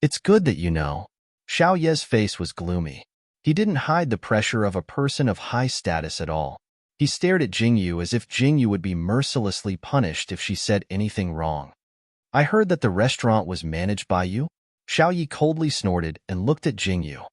It's good that you know. Xiao Ye's face was gloomy. He didn't hide the pressure of a person of high status at all. He stared at Jingyu as if Jingyu would be mercilessly punished if she said anything wrong. I heard that the restaurant was managed by you? Xiao Yi coldly snorted and looked at Jingyu.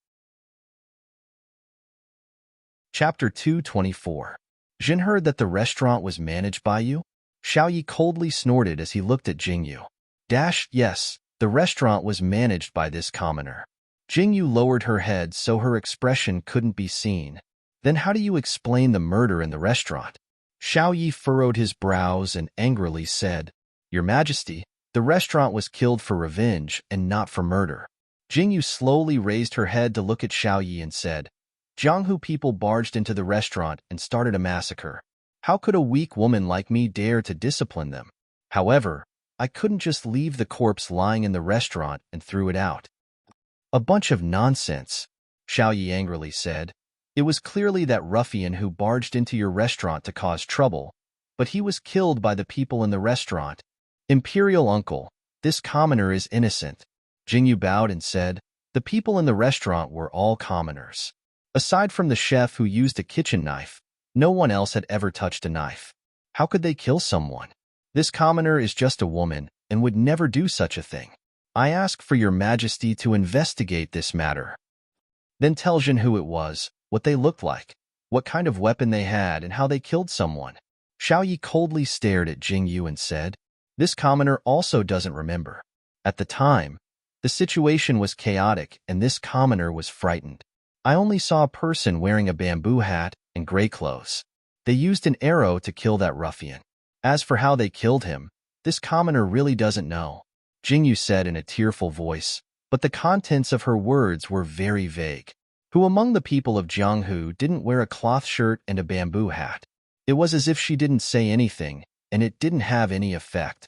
Chapter 224. Jin heard that the restaurant was managed by you? Xiao Yi coldly snorted as he looked at Jingyu. Yes, the restaurant was managed by this commoner. Jingyu lowered her head so her expression couldn't be seen. Then how do you explain the murder in the restaurant? Xiaoyi furrowed his brows and angrily said, Your Majesty, the restaurant was killed for revenge and not for murder. Jingyu slowly raised her head to look at Xiaoyi and said, Jianghu people barged into the restaurant and started a massacre. How could a weak woman like me dare to discipline them? However, I couldn't just leave the corpse lying in the restaurant and threw it out. A bunch of nonsense, Xiaoyi angrily said. It was clearly that ruffian who barged into your restaurant to cause trouble, but he was killed by the people in the restaurant. Imperial uncle, this commoner is innocent. Jingyu bowed and said, The people in the restaurant were all commoners. Aside from the chef who used a kitchen knife, no one else had ever touched a knife. How could they kill someone? This commoner is just a woman and would never do such a thing. I ask for your Majesty to investigate this matter. Then tell Jin who it was, what they looked like, what kind of weapon they had, and how they killed someone. Xiaoyi coldly stared at Jingyu and said, This commoner also doesn't remember. At the time, the situation was chaotic and this commoner was frightened. I only saw a person wearing a bamboo hat and gray clothes. They used an arrow to kill that ruffian. As for how they killed him, this commoner really doesn't know, Jingyu said in a tearful voice, but the contents of her words were very vague. Who among the people of Jianghu didn't wear a cloth shirt and a bamboo hat? It was as if she didn't say anything, and it didn't have any effect.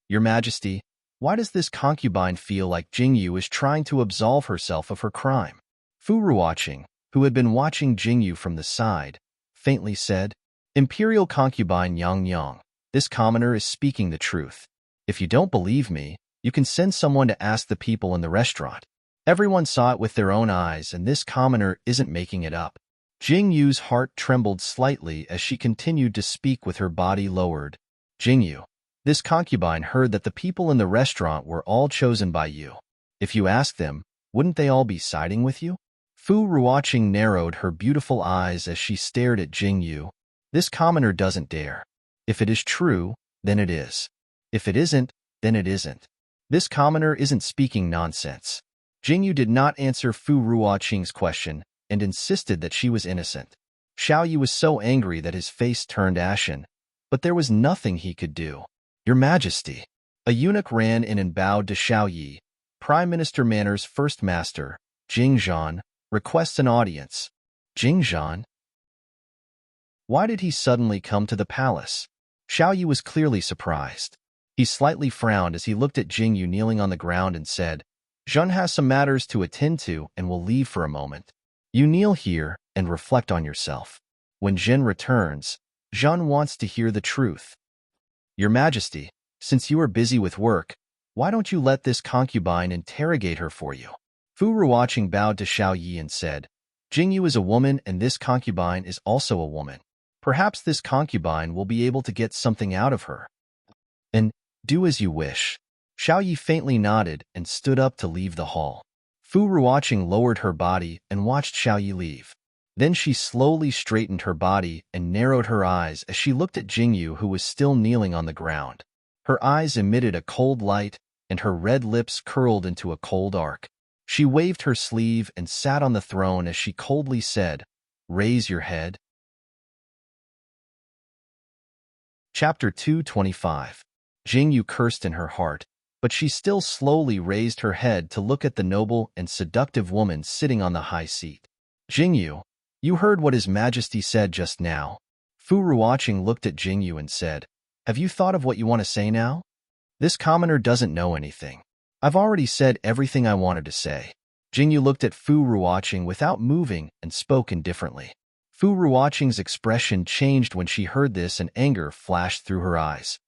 Your Majesty, why does this concubine feel like Jingyu is trying to absolve herself of her crime? Fu Ruoqing, who had been watching Jingyu from the side, faintly said, Imperial concubine Yang Yang, this commoner is speaking the truth. If you don't believe me, you can send someone to ask the people in the restaurant. Everyone saw it with their own eyes, and this commoner isn't making it up. Jingyu's heart trembled slightly as she continued to speak with her body lowered. Jingyu, this concubine heard that the people in the restaurant were all chosen by you. If you ask them, wouldn't they all be siding with you? Fu Ruoqing narrowed her beautiful eyes as she stared at Jingyu. This commoner doesn't dare. If it is true, then it is. If it isn't, then it isn't. This commoner isn't speaking nonsense. Jingyu did not answer Fu Ruoqing's question and insisted that she was innocent. Xiaoyi was so angry that his face turned ashen, but there was nothing he could do. Your Majesty. A eunuch ran in and bowed to Xiaoyi. Prime Minister Manor's first master, Jingzhan, requests an audience. Jingzhan? Why did he suddenly come to the palace? Xiaoyi was clearly surprised. He slightly frowned as he looked at Jingyu kneeling on the ground and said, Zhan has some matters to attend to and will leave for a moment. You kneel here and reflect on yourself. When Jin returns, Zhan wants to hear the truth. Your Majesty, since you are busy with work, why don't you let this concubine interrogate her for you? Fu Ruoqing bowed to Xiaoyi and said, Jingyu is a woman and this concubine is also a woman. Perhaps this concubine will be able to get something out of her. And do as you wish. Xiaoyi faintly nodded and stood up to leave the hall. Fu Ruoqing lowered her body and watched Xiaoyi leave. Then she slowly straightened her body and narrowed her eyes as she looked at Jingyu, who was still kneeling on the ground. Her eyes emitted a cold light, and her red lips curled into a cold arc. She waved her sleeve and sat on the throne as she coldly said, Raise your head. Chapter 225. Jingyu cursed in her heart, but she still slowly raised her head to look at the noble and seductive woman sitting on the high seat. Jingyu, you heard what His Majesty said just now. Fu Ruoqing looked at Jingyu and said, Have you thought of what you want to say now? This commoner doesn't know anything. I've already said everything I wanted to say. Jingyu looked at Fu Ruoqing without moving and spoke indifferently. Fu Ruoqing's expression changed when she heard this and anger flashed through her eyes.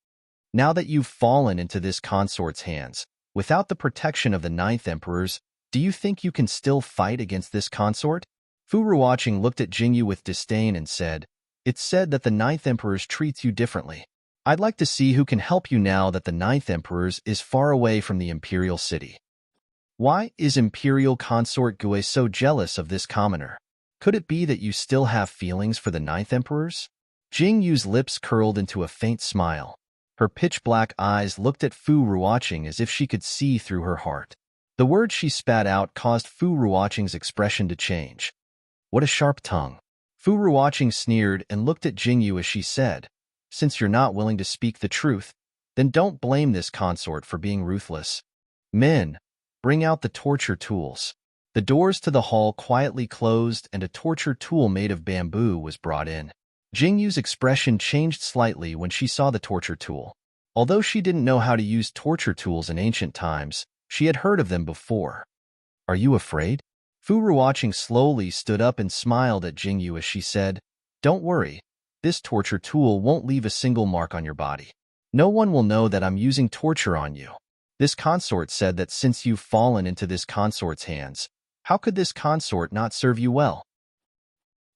Now that you've fallen into this consort's hands, without the protection of the Ninth Emperors, do you think you can still fight against this consort? Fu Ruoqing looked at Jingyu with disdain and said, It's said that the Ninth Emperors treats you differently. I'd like to see who can help you now that the Ninth Emperors is far away from the Imperial City. Why is Imperial Consort Gue so jealous of this commoner? Could it be that you still have feelings for the Ninth Emperors? Jingyu's lips curled into a faint smile. Her pitch-black eyes looked at Fu Ruoqing as if she could see through her heart. The words she spat out caused Fu Ruoqing's expression to change. What a sharp tongue. Fu Ruoqing sneered and looked at Jingyu as she said, since you're not willing to speak the truth, then don't blame this consort for being ruthless. Men, bring out the torture tools. The doors to the hall quietly closed and a torture tool made of bamboo was brought in. Jingyu's expression changed slightly when she saw the torture tool. Although she didn't know how to use torture tools in ancient times, she had heard of them before. Are you afraid? Fu Ruoqing slowly stood up and smiled at Jingyu as she said, Don't worry, this torture tool won't leave a single mark on your body. No one will know that I'm using torture on you. This consort said that since you've fallen into this consort's hands, how could this consort not serve you well?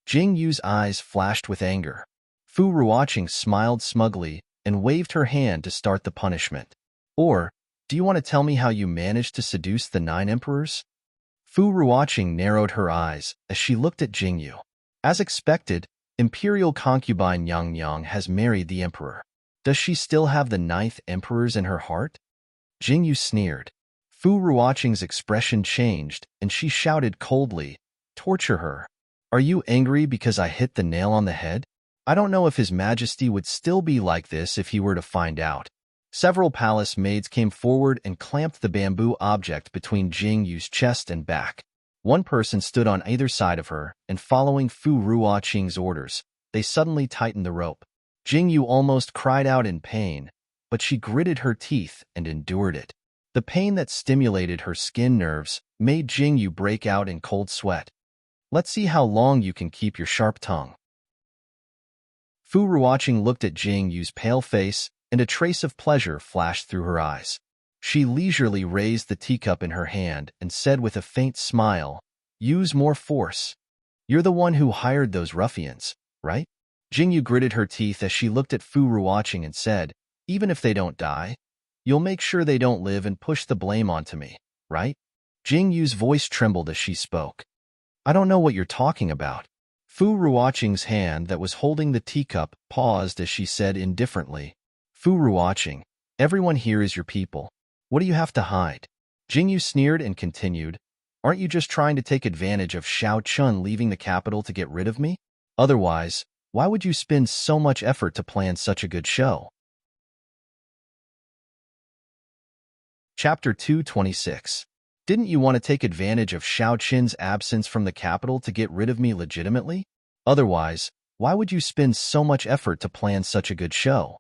Jingyu's eyes flashed with anger. Fu Ruoqing smiled smugly and waved her hand to start the punishment. Or, do you want to tell me how you managed to seduce the 9 emperors? Fu Ruoqing narrowed her eyes as she looked at Jingyu. As expected, imperial concubine Yang Yang has married the emperor. Does she still have the 9th emperors in her heart? Jingyu sneered. Fu Ruoqing's expression changed and she shouted coldly, Torture her. Are you angry because I hit the nail on the head? I don't know if His Majesty would still be like this if he were to find out. Several palace maids came forward and clamped the bamboo object between Jingyu's chest and back. One person stood on either side of her, and following Fu Ruoqing's orders, they suddenly tightened the rope. Jingyu almost cried out in pain, but she gritted her teeth and endured it. The pain that stimulated her skin nerves made Jingyu break out in cold sweat. Let's see how long you can keep your sharp tongue. Fu Ruoqing looked at Jingyu's pale face, and a trace of pleasure flashed through her eyes. She leisurely raised the teacup in her hand and said with a faint smile, Use more force. You're the one who hired those ruffians, right? Jingyu gritted her teeth as she looked at Fu Ruoqing and said, Even if they don't die, you'll make sure they don't live and push the blame onto me, right? Jingyu's voice trembled as she spoke. I don't know what you're talking about. Fu Ruoqing's hand that was holding the teacup paused as she said indifferently, Fu Ruoqing, everyone here is your people. What do you have to hide? Jingyu sneered and continued, Aren't you just trying to take advantage of Xiao Chun leaving the capital to get rid of me? Otherwise, why would you spend so much effort to plan such a good show? Chapter 226. Didn't you want to take advantage of Xiao Qin's absence from the capital to get rid of me legitimately? Otherwise, why would you spend so much effort to plan such a good show?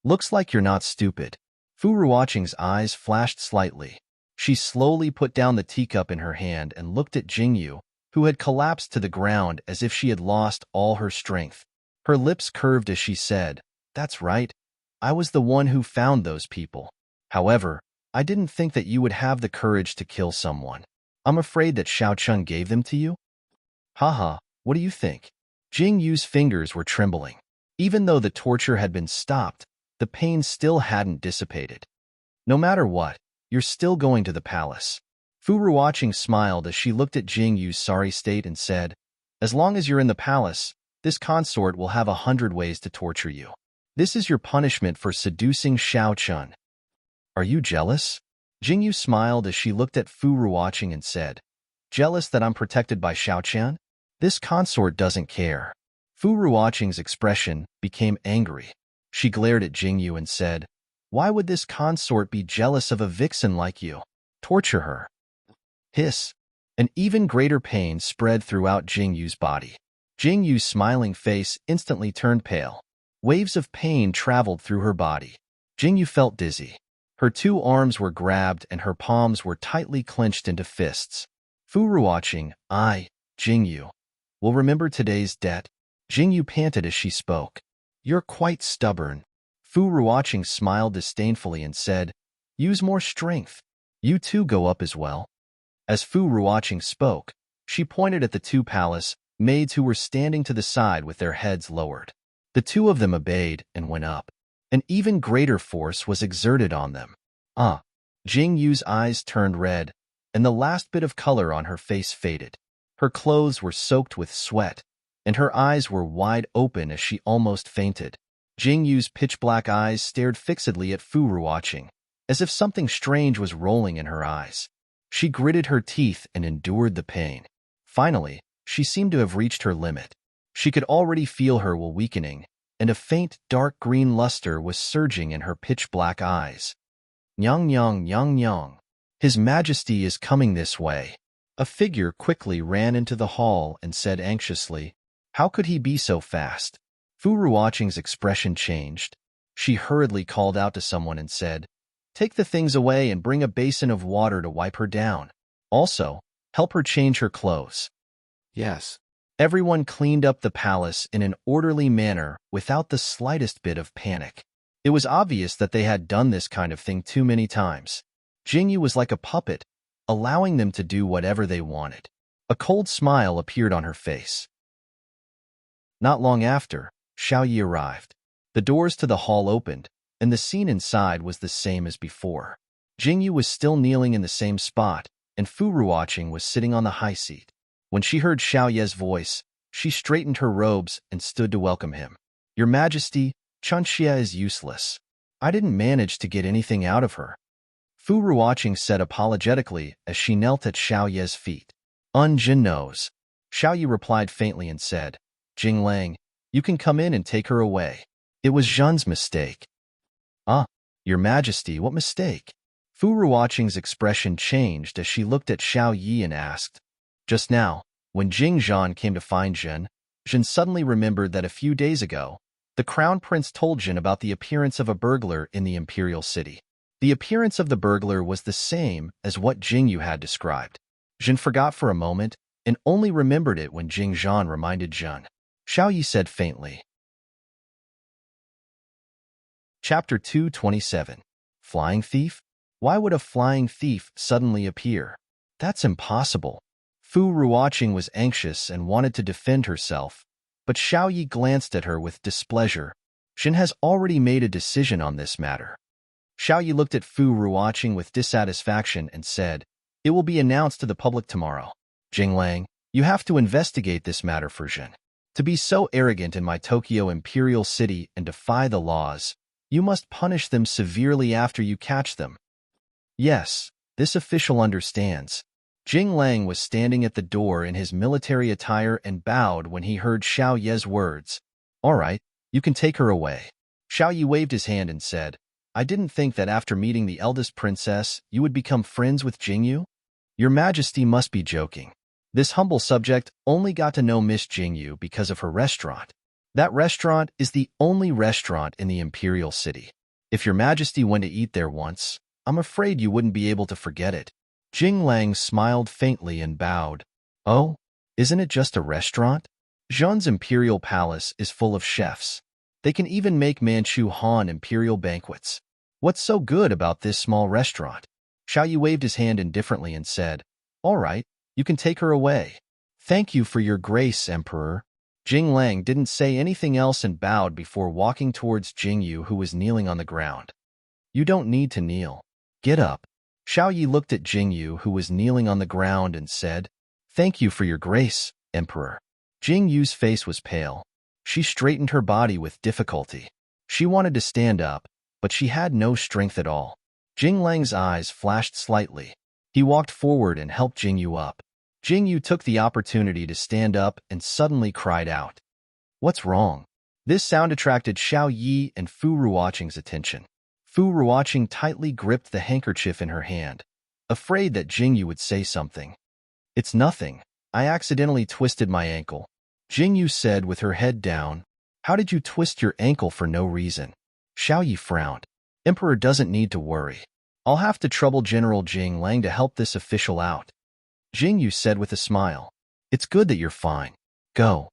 Looks like you're not stupid. Fu Ruoqing's eyes flashed slightly. She slowly put down the teacup in her hand and looked at Jingyu, who had collapsed to the ground as if she had lost all her strength. Her lips curved as she said, That's right. I was the one who found those people. However, I didn't think that you would have the courage to kill someone. I'm afraid that Xiao Chun gave them to you? Haha, what do you think? Jingyu's fingers were trembling. Even though the torture had been stopped, the pain still hadn't dissipated. No matter what, you're still going to the palace. Fu Ruoqing smiled as she looked at Jingyu's sorry state and said, As long as you're in the palace, this consort will have 100 ways to torture you. This is your punishment for seducing Xiao Chun. Are you jealous? Jingyu smiled as she looked at Fu Ruoqing and said, Jealous that I'm protected by Xiao Qian? This consort doesn't care. Fu Ruoqing's expression became angry. She glared at Jingyu and said, Why would this consort be jealous of a vixen like you? Torture her. Hiss. An even greater pain spread throughout Jingyu's body. Jingyu's smiling face instantly turned pale. Waves of pain traveled through her body. Jingyu felt dizzy. Her 2 arms were grabbed and her palms were tightly clenched into fists. Fu Ruoqing, Jingyu, will remember today's debt. Jingyu panted as she spoke. You're quite stubborn. Fu Ruoqing smiled disdainfully and said, Use more strength. You too go up as well. As Fu Ruoqing spoke, she pointed at the 2 palace maids who were standing to the side with their heads lowered. The 2 of them obeyed and went up. An even greater force was exerted on them. Jingyu's eyes turned red, and the last bit of color on her face faded. Her clothes were soaked with sweat, and her eyes were wide open as she almost fainted. Jing Yu's pitch-black eyes stared fixedly at Fu Ruoqing, as if something strange was rolling in her eyes. She gritted her teeth and endured the pain. Finally, she seemed to have reached her limit. She could already feel her will weakening, and a faint, dark green luster was surging in her pitch-black eyes. Nyang nyang nyang nyang. His Majesty is coming this way. A figure quickly ran into the hall and said anxiously, "How could he be so fast?" Fu Ruoqing's expression changed. She hurriedly called out to someone and said, "Take the things away and bring a basin of water to wipe her down. Also, help her change her clothes." Yes. Everyone cleaned up the palace in an orderly manner without the slightest bit of panic. It was obvious that they had done this kind of thing too many times. Jingyu was like a puppet, allowing them to do whatever they wanted. A cold smile appeared on her face. Not long after, Xiaoyi arrived. The doors to the hall opened, and the scene inside was the same as before. Jingyu was still kneeling in the same spot, and Fu Ruoqing was sitting on the high seat. When she heard Xiaoye's voice, she straightened her robes and stood to welcome him. "Your Majesty, Chunxia is useless. I didn't manage to get anything out of her," Fu Ruoqing said apologetically as she knelt at Xiaoye's feet. "Jin knows." Xiaoye replied faintly and said, "Jing Lang, you can come in and take her away. It was Zhen's mistake." "Ah, Your Majesty, what mistake?" Fu Ruoqing's expression changed as she looked at Xiaoyi and asked. Just now, when Jing Zhan came to find Zhen, Zhen suddenly remembered that a few days ago, the Crown Prince told Zhen about the appearance of a burglar in the Imperial City. The appearance of the burglar was the same as what Jingyu had described. Zhen forgot for a moment and only remembered it when Jing Zhan reminded Zhen. Xiaoyi said faintly. Chapter 227. Flying Thief? Why would a flying thief suddenly appear? That's impossible. Fu Ruoqing was anxious and wanted to defend herself, but Xiaoyi glanced at her with displeasure. Zhen has already made a decision on this matter. Xiaoyi looked at Fu Ruoqing with dissatisfaction and said, "It will be announced to the public tomorrow. Jing Lang, you have to investigate this matter for Zhen. To be so arrogant in my Tokyo Imperial City and defy the laws, you must punish them severely after you catch them." Yes, this official understands. Jing Lang was standing at the door in his military attire and bowed when he heard Xiao Ye's words. "All right, you can take her away." Xiao Ye waved his hand and said, "I didn't think that after meeting the eldest princess, you would become friends with Jingyu. Your Majesty must be joking. This humble subject only got to know Miss Jingyu because of her restaurant. That restaurant is the only restaurant in the Imperial City. If your Majesty went to eat there once, I'm afraid you wouldn't be able to forget it." Jing Lang smiled faintly and bowed. "Oh, isn't it just a restaurant? Zhen's Imperial Palace is full of chefs. They can even make Manchu Han Imperial banquets. What's so good about this small restaurant?" Xiaoyi waved his hand indifferently and said, "All right, you can take her away." "Thank you for your grace, Emperor." Jing Lang didn't say anything else and bowed before walking towards Jingyu, who was kneeling on the ground. "You don't need to kneel. Get up." Xiaoyi looked at Jingyu, who was kneeling on the ground, and said, "Thank you for your grace, Emperor." Jingyu's face was pale. She straightened her body with difficulty. She wanted to stand up, but she had no strength at all. Jing Lang's eyes flashed slightly. He walked forward and helped Jingyu up. Jingyu took the opportunity to stand up and suddenly cried out. "What's wrong?" This sound attracted Xiaoyi and Fu Ruoqing's attention. Fu Ruoqing tightly gripped the handkerchief in her hand, afraid that Jingyu would say something. "It's nothing. I accidentally twisted my ankle," Jingyu said with her head down. "How did you twist your ankle for no reason?" Xiaoyi frowned. "Emperor doesn't need to worry. I'll have to trouble General Jing Lang to help this official out," Jingyu said with a smile. "It's good that you're fine. Go."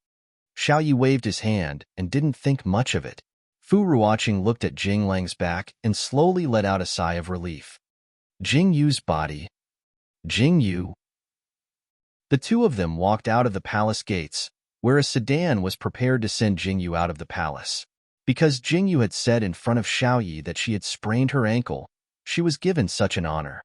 Xiaoyi waved his hand and didn't think much of it. Fu Ruoqing looked at Jing Lang's back and slowly let out a sigh of relief. Jingyu's body. Jingyu. The two of them walked out of the palace gates, where a sedan was prepared to send Jingyu out of the palace. Because Jingyu had said in front of Xiaoyi that she had sprained her ankle, she was given such an honor.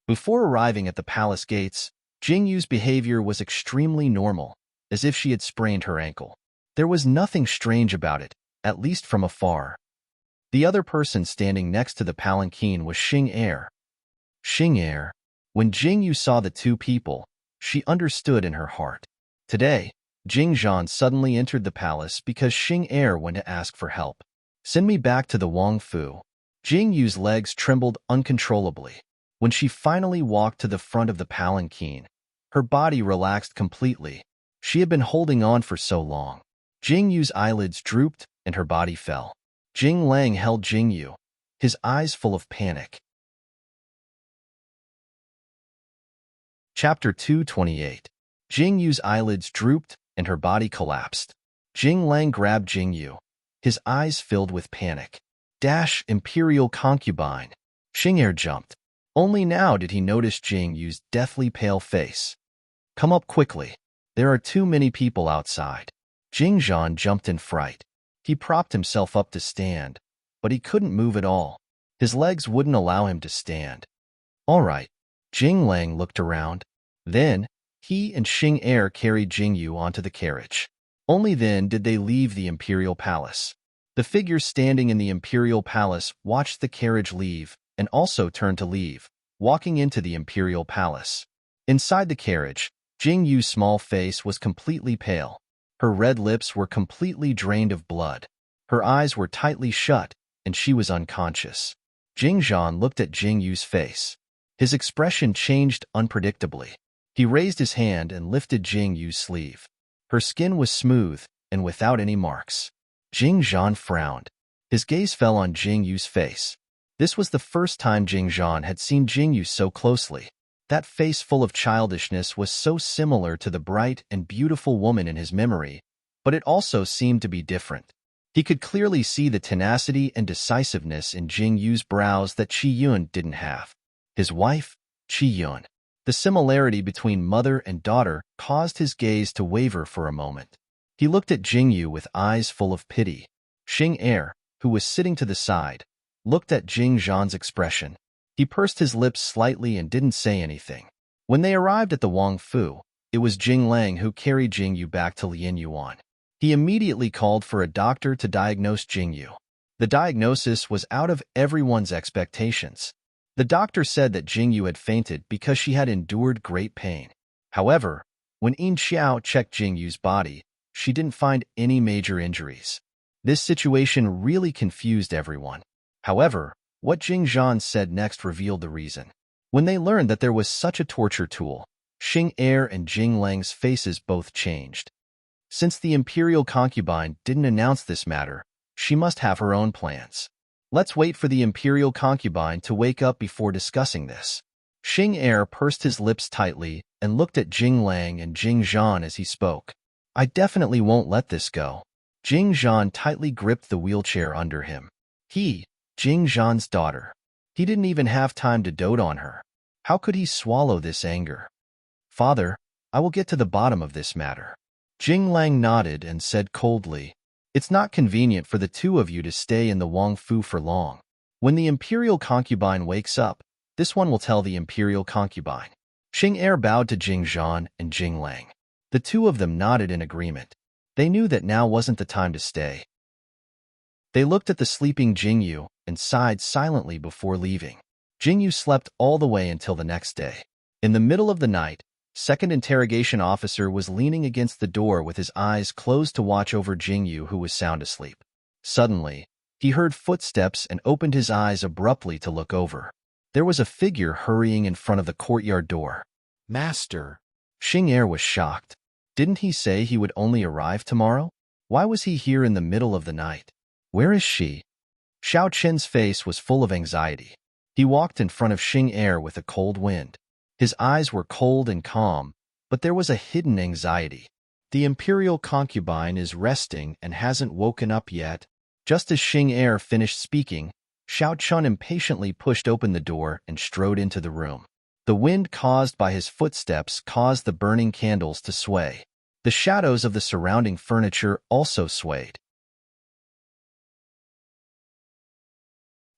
Before arriving at the palace gates, Jingyu's behavior was extremely normal, as if she had sprained her ankle. There was nothing strange about it, at least from afar. The other person standing next to the palanquin was Xing Er. When Jingyu saw the two people, she understood in her heart. Today, Jingzhan suddenly entered the palace because Xing Er went to ask for help. Send me back to the Wang Fu. Jingyu's legs trembled uncontrollably. When she finally walked to the front of the palanquin, her body relaxed completely. She had been holding on for so long. Jingyu's eyelids drooped and her body fell. Jing Lang held Jingyu, his eyes full of panic. Chapter 228. Jingyu's eyelids drooped and her body collapsed. Jing Lang grabbed Jingyu, his eyes filled with panic. Imperial concubine. Xing Er jumped. Only now did he notice Jingyu's deathly pale face. Come up quickly. There are too many people outside. Jingzhan jumped in fright. He propped himself up to stand, but he couldn't move at all. His legs wouldn't allow him to stand. All right. Jing Lang looked around. Then, he and Xing Er carried Jingyu onto the carriage. Only then did they leave the imperial palace. The figure standing in the imperial palace watched the carriage leave and also turned to leave, walking into the imperial palace. Inside the carriage, Jingyu's small face was completely pale. Her red lips were completely drained of blood. Her eyes were tightly shut, and she was unconscious. Jingzhan looked at Jingyu's face. His expression changed unpredictably. He raised his hand and lifted Jingyu's sleeve. Her skin was smooth and without any marks. Jingzhan frowned. His gaze fell on Jingyu's face. This was the first time Jingzhan had seen Jingyu so closely. That face full of childishness was so similar to the bright and beautiful woman in his memory, but it also seemed to be different. He could clearly see the tenacity and decisiveness in Jingyu's brows that Qi-yun didn't have. His wife, Qi-yun. The similarity between mother and daughter caused his gaze to waver for a moment. He looked at Jingyu with eyes full of pity. Xing Er, who was sitting to the side, looked at Jingzhan's expression. He pursed his lips slightly and didn't say anything. When they arrived at the Wang Fu, it was Jing Lang who carried Jingyu back to Lian Yuan. He immediately called for a doctor to diagnose Jingyu. The diagnosis was out of everyone's expectations. The doctor said that Jingyu had fainted because she had endured great pain. However, when Yin Xiao checked Jingyu's body, she didn't find any major injuries. This situation really confused everyone. However, what Jingzhan said next revealed the reason. When they learned that there was such a torture tool, Xing Er and Jing Lang's faces both changed. Since the imperial concubine didn't announce this matter, she must have her own plans. Let's wait for the imperial concubine to wake up before discussing this. Xing Er pursed his lips tightly and looked at Jing Lang and Jingzhan as he spoke. I definitely won't let this go. Jingzhan tightly gripped the wheelchair under him. Jingzhan's daughter. He didn't even have time to dote on her. How could he swallow this anger? Father, I will get to the bottom of this matter. Jing Lang nodded and said coldly, It's not convenient for the two of you to stay in the Wang Fu for long. When the imperial concubine wakes up, this one will tell the imperial concubine. Xing Er bowed to Jingzhan and Jing Lang. The two of them nodded in agreement. They knew that now wasn't the time to stay. They looked at the sleeping Jingyu and sighed silently before leaving. Jingyu slept all the way until the next day. In the middle of the night, second interrogation officer was leaning against the door with his eyes closed to watch over Jingyu, who was sound asleep. Suddenly, he heard footsteps and opened his eyes abruptly to look over. There was a figure hurrying in front of the courtyard door. Master. Xing Er was shocked. Didn't he say he would only arrive tomorrow? Why was he here in the middle of the night? Where is she? Xiao Qin's face was full of anxiety. He walked in front of Xing Er with a cold wind. His eyes were cold and calm, but there was a hidden anxiety. The imperial concubine is resting and hasn't woken up yet. Just as Xing Er finished speaking, Xiao Qin impatiently pushed open the door and strode into the room. The wind caused by his footsteps caused the burning candles to sway. The shadows of the surrounding furniture also swayed.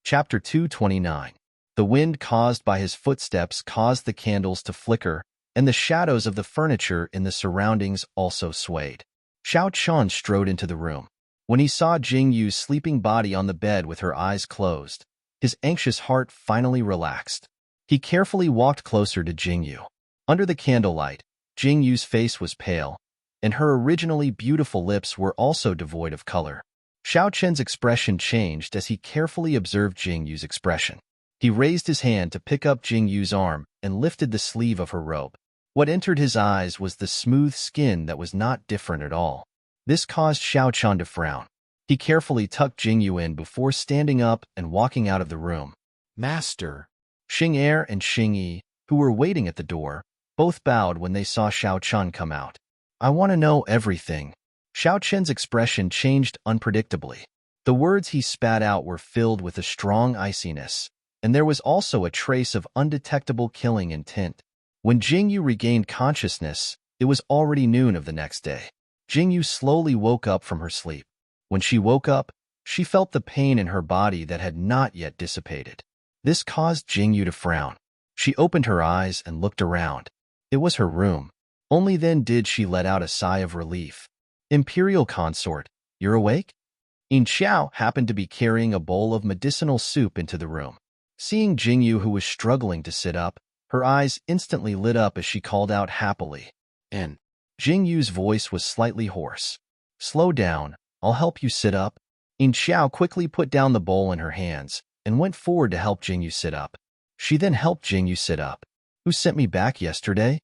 Chapter 229. The wind caused by his footsteps caused the candles to flicker, and the shadows of the furniture in the surroundings also swayed. Xiao Qin strode into the room. When he saw Jing Yu's sleeping body on the bed with her eyes closed, his anxious heart finally relaxed. He carefully walked closer to Jing Yu. Under the candlelight, Jing Yu's face was pale, and her originally beautiful lips were also devoid of color. Xiao Chen's expression changed as he carefully observed Jing Yu's expression. He raised his hand to pick up Jing Yu's arm and lifted the sleeve of her robe. What entered his eyes was the smooth skin that was not different at all. This caused Xiao Chen to frown. He carefully tucked Jing Yu in before standing up and walking out of the room. Master. Xing Er and Xing Yi, who were waiting at the door, both bowed when they saw Xiao Chen come out. I want to know everything. Xiao Chen's expression changed unpredictably. The words he spat out were filled with a strong iciness, and there was also a trace of undetectable killing intent. When Jing Yu regained consciousness, it was already noon of the next day. Jing Yu slowly woke up from her sleep. When she woke up, she felt the pain in her body that had not yet dissipated. This caused Jing Yu to frown. She opened her eyes and looked around. It was her room. Only then did she let out a sigh of relief. Imperial Consort, you're awake? Yin Xiao happened to be carrying a bowl of medicinal soup into the room. Seeing Jing Yu, who was struggling to sit up, her eyes instantly lit up as she called out happily. And Jing Yu's voice was slightly hoarse. Slow down, I'll help you sit up. Yin Xiao quickly put down the bowl in her hands and went forward to help Jing Yu sit up. She then helped Jing Yu sit up. Who sent me back yesterday?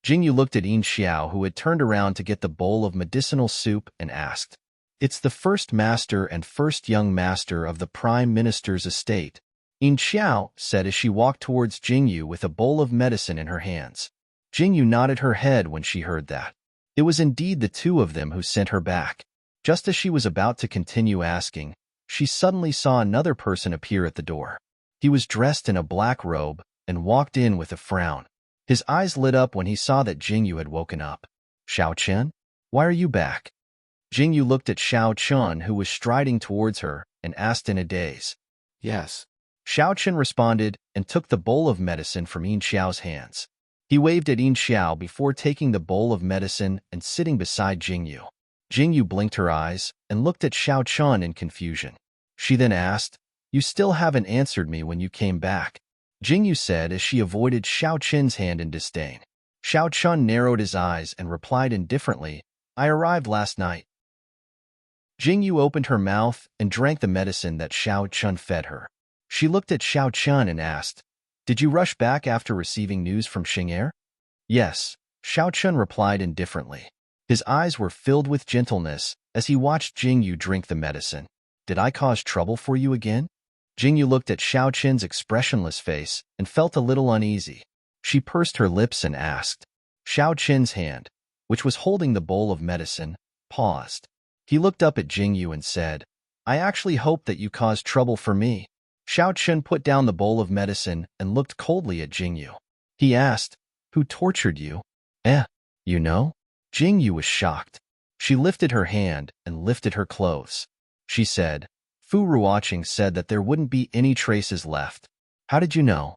Jing Yu looked at Yin Xiao, who had turned around to get the bowl of medicinal soup, and asked. It's the first master and first young master of the Prime Minister's estate, Yin Xiao said as she walked towards Jing Yu with a bowl of medicine in her hands. Jing Yu nodded her head when she heard that. It was indeed the two of them who sent her back. Just as she was about to continue asking, she suddenly saw another person appear at the door. He was dressed in a black robe and walked in with a frown. His eyes lit up when he saw that Jing Yu had woken up. Xiao Chen, why are you back? Jing Yu looked at Xiao Chen, who was striding towards her, and asked in a daze. Yes. Xiao Chen responded and took the bowl of medicine from Yin Xiao's hands. He waved at Yin Xiao before taking the bowl of medicine and sitting beside Jing Yu. Jing Yu blinked her eyes and looked at Xiao Chen in confusion. She then asked, You still haven't answered me when you came back. Jing Yu said as she avoided Xiao Chen's hand in disdain. Xiao Chen narrowed his eyes and replied indifferently, I arrived last night. Jing Yu opened her mouth and drank the medicine that Xiao Chen fed her. She looked at Xiao Chen and asked, Did you rush back after receiving news from Xing Er? Yes, Xiao Chen replied indifferently. His eyes were filled with gentleness as he watched Jing Yu drink the medicine. Did I cause trouble for you again? Jing Yu looked at Xiao Chen's expressionless face and felt a little uneasy. She pursed her lips and asked. Xiao Chen's hand, which was holding the bowl of medicine, paused. He looked up at Jing Yu and said, I actually hope that you caused trouble for me. Xiao Chen put down the bowl of medicine and looked coldly at Jing Yu. He asked, Who tortured you? You know? Jing Yu was shocked. She lifted her hand and lifted her clothes. She said, Fu Ruoqing said that there wouldn't be any traces left. How did you know?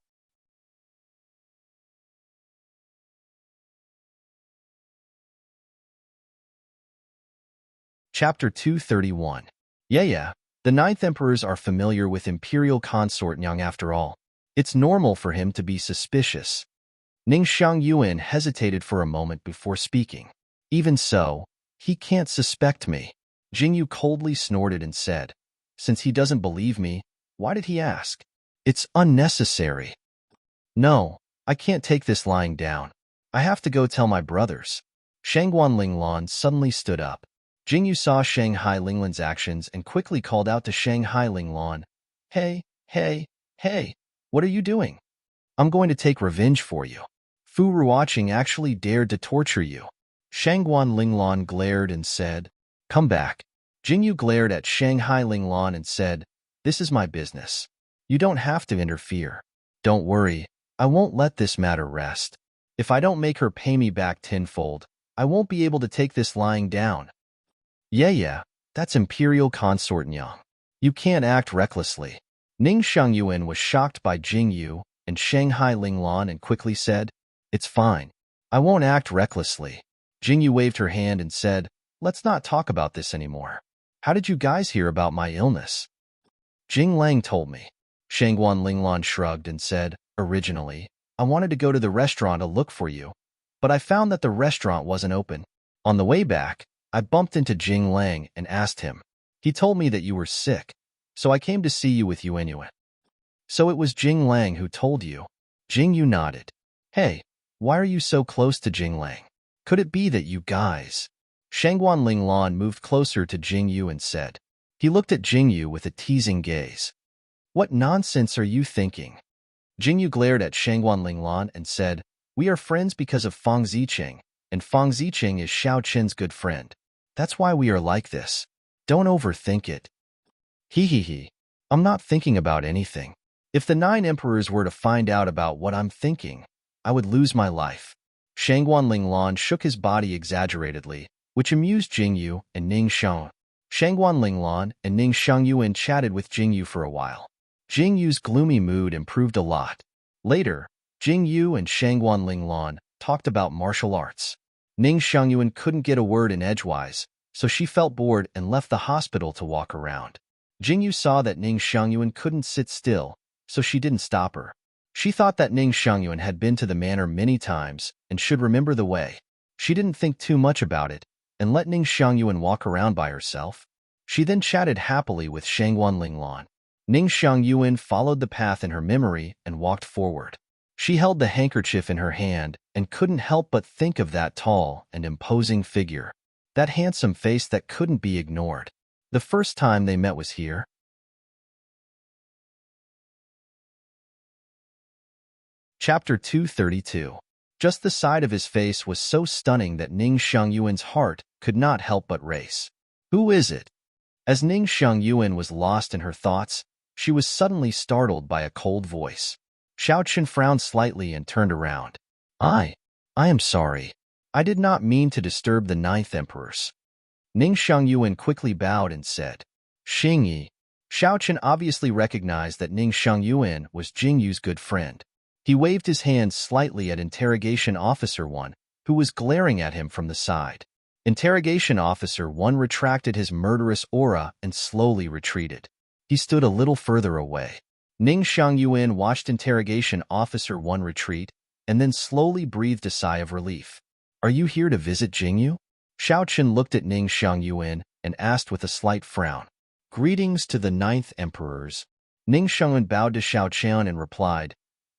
Chapter 231. Yeah, the Ninth Emperors are familiar with Imperial Consort Nyang after all. It's normal for him to be suspicious. Ning Xiangyuan hesitated for a moment before speaking. Even so, he can't suspect me. Jing Yu coldly snorted and said, Since he doesn't believe me, why did he ask? It's unnecessary. No, I can't take this lying down. I have to go tell my brothers. Shangguan Linglan suddenly stood up. Jing Yu saw Shanghai Linglan's actions and quickly called out to Shanghai Linglan, Hey, what are you doing? I'm going to take revenge for you. Fu Ruoqing actually dared to torture you. Shangguan Linglan glared and said, Come back. Jing Yu glared at Shanghai Linglan and said, This is my business. You don't have to interfere. Don't worry, I won't let this matter rest. If I don't make her pay me back tenfold, I won't be able to take this lying down. Yeah, that's Imperial Consort Nyang. You can't act recklessly. Ning Xiangyuan was shocked by Jing Yu and Shanghai Linglan and quickly said, It's fine. I won't act recklessly. Jing Yu waved her hand and said, Let's not talk about this anymore. How did you guys hear about my illness? Jing Lang told me. Shangguan Linglan shrugged and said, originally, I wanted to go to the restaurant to look for you, but I found that the restaurant wasn't open. On the way back, I bumped into Jing Lang and asked him. He told me that you were sick, so I came to see you with Yuanyuan. So it was Jing Lang who told you. Jing Yu nodded. Hey, why are you so close to Jing Lang? Could it be that you guys? Shangguan Linglan moved closer to Jing Yu and said. He looked at Jing Yu with a teasing gaze. What nonsense are you thinking? Jing Yu glared at Shangguan Linglan and said, We are friends because of Fang Ziqing, and Fang Ziqing is Xiao Qin's good friend. That's why we are like this. Don't overthink it. He. I'm not thinking about anything. If the 9 emperors were to find out about what I'm thinking, I would lose my life. Shangguan Linglan shook his body exaggeratedly, which amused Jing Yu and Ning Xiang. Shangguan Linglan and Ning Xiangyuan chatted with Jing Yu for a while. Jing Yu's gloomy mood improved a lot. Later, Jing Yu and Shangguan Linglan talked about martial arts. Ning Xiangyuan couldn't get a word in edgewise, so she felt bored and left the hospital to walk around. Jing Yu saw that Ning Xiangyuan couldn't sit still, so she didn't stop her. She thought that Ning Xiangyuan had been to the manor many times and should remember the way. She didn't think too much about it and let Ning Xiangyuan walk around by herself. She then chatted happily with Shangguan Linglan. Ning Xiangyuan followed the path in her memory and walked forward. She held the handkerchief in her hand and couldn't help but think of that tall and imposing figure, that handsome face that couldn't be ignored. The first time they met was here. Chapter 232. Just the side of his face was so stunning that Ning Xiangyuan's heart could not help but race. Who is it? As Ning Xiangyuan was lost in her thoughts, she was suddenly startled by a cold voice. Xiao Qin frowned slightly and turned around. I am sorry. I did not mean to disturb the 9th emperors. Ning Xiangyuan quickly bowed and said, Xingyi. Xiao Qin obviously recognized that Ning Xiangyuan was Jing Yu's good friend. He waved his hand slightly at Interrogation Officer 1, who was glaring at him from the side. Interrogation Officer 1 retracted his murderous aura and slowly retreated. He stood a little further away. Ning Xiangyuan watched Interrogation Officer 1 retreat and then slowly breathed a sigh of relief. Are you here to visit Jing Yu? Xiao Qin looked at Ning Xiangyuan and asked with a slight frown. Greetings to the 9th emperors. Ning Xiangyuan bowed to Xiao Qian and replied,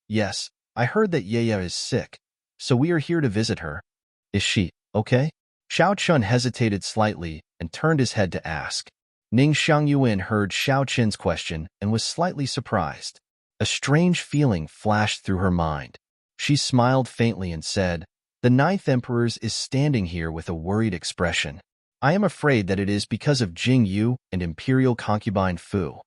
Yes, I heard that Yeya is sick, so we are here to visit her. Is she okay? Xiao Qin hesitated slightly and turned his head to ask. Ning Xiangyuan heard Xiao Qin's question and was slightly surprised. A strange feeling flashed through her mind. She smiled faintly and said, The 9th emperor is standing here with a worried expression. I am afraid that it is because of Jing Yu and Imperial concubine Fu.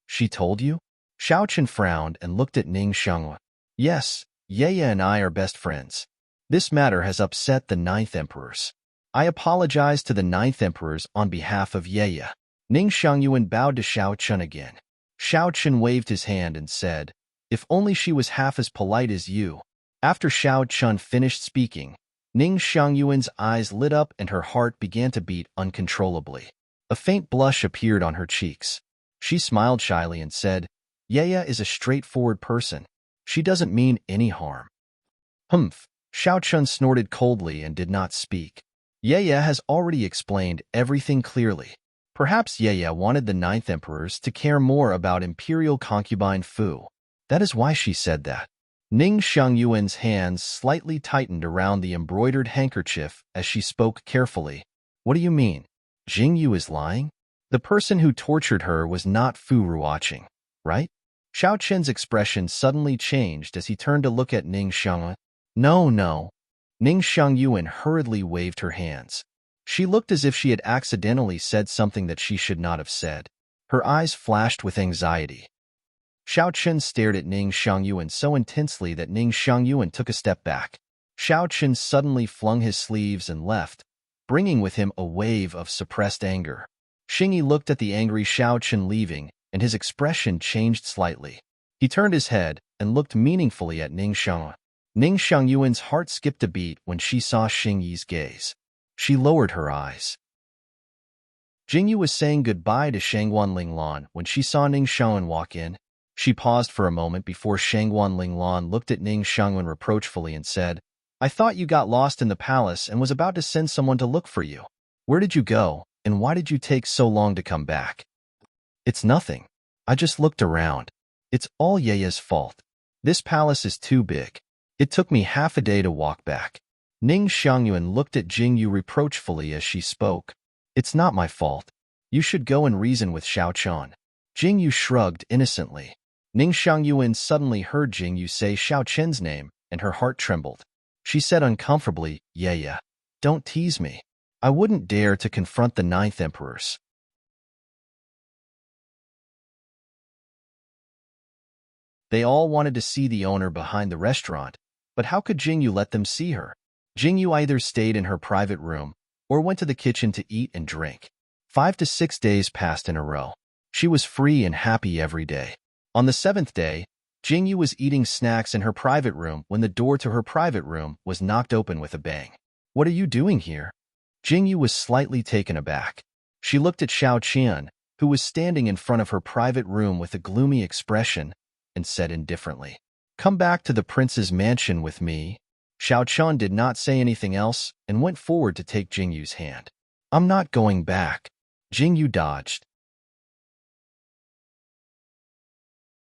She told you? Xiao Qin frowned and looked at Ning Xiangyuan. Yes, Yeya and I are best friends. This matter has upset the 9th emperors. I apologize to the 9th emperors on behalf of Yeya. Ning Xiangyuan bowed to Xiao Qin again. Xiao Qin waved his hand and said, If only she was half as polite as you. After Xiao Qin finished speaking, Ning Xiangyuan's eyes lit up and her heart began to beat uncontrollably. A faint blush appeared on her cheeks. She smiled shyly and said, Yeya is a straightforward person. She doesn't mean any harm. Humph. Xiao Qin snorted coldly and did not speak. Yeya has already explained everything clearly. Perhaps Yeya wanted the 9th emperors to care more about Imperial concubine Fu. That is why she said that. Ning Xiangyuan's hands slightly tightened around the embroidered handkerchief as she spoke carefully. What do you mean? Jing Yu is lying? The person who tortured her was not Fu Ruoqing, right? Xiao Qin's expression suddenly changed as he turned to look at Ning Xiangyuan. No. Ning Xiangyuan hurriedly waved her hands. She looked as if she had accidentally said something that she should not have said. Her eyes flashed with anxiety. Xiao Qin stared at Ning Xiangyuan so intensely that Ning Xiangyuan took a step back. Xiao Qin suddenly flung his sleeves and left, bringing with him a wave of suppressed anger. Xingyi looked at the angry Xiao Qin leaving, and his expression changed slightly. He turned his head and looked meaningfully at Ning Xiangyuan. Ning Xiangyuan's heart skipped a beat when she saw Xingyi's gaze. She lowered her eyes. Jingyu was saying goodbye to Shangguan Linglan when she saw Ning Xiangwen walk in. She paused for a moment before Shangguan Linglan looked at Ning Xiangwen reproachfully and said, "I thought you got lost in the palace and was about to send someone to look for you. Where did you go, and why did you take so long to come back?" "It's nothing. I just looked around. It's all Yeya's fault. This palace is too big. It took me half a day to walk back." Ning Xiangyuan looked at Jingyu reproachfully as she spoke. "It's not my fault. You should go and reason with Xiao Chen." Jingyu shrugged innocently. Ning Xiangyuan suddenly heard Jingyu say Xiao Chen's name, and her heart trembled. She said uncomfortably, "Yeya, don't tease me. I wouldn't dare to confront the 9th emperors." They all wanted to see the owner behind the restaurant, but how could Jingyu let them see her? Jingyu either stayed in her private room or went to the kitchen to eat and drink. 5 to 6 days passed in a row. She was free and happy every day. On the 7th day, Jingyu was eating snacks in her private room when the door to her private room was knocked open with a bang. "What are you doing here?" Jingyu was slightly taken aback. She looked at Xiao Qian, who was standing in front of her private room with a gloomy expression, and said indifferently, "Come back to the prince's mansion with me." Xiao Qian did not say anything else and went forward to take Jingyu's hand. "I'm not going back." Jingyu dodged.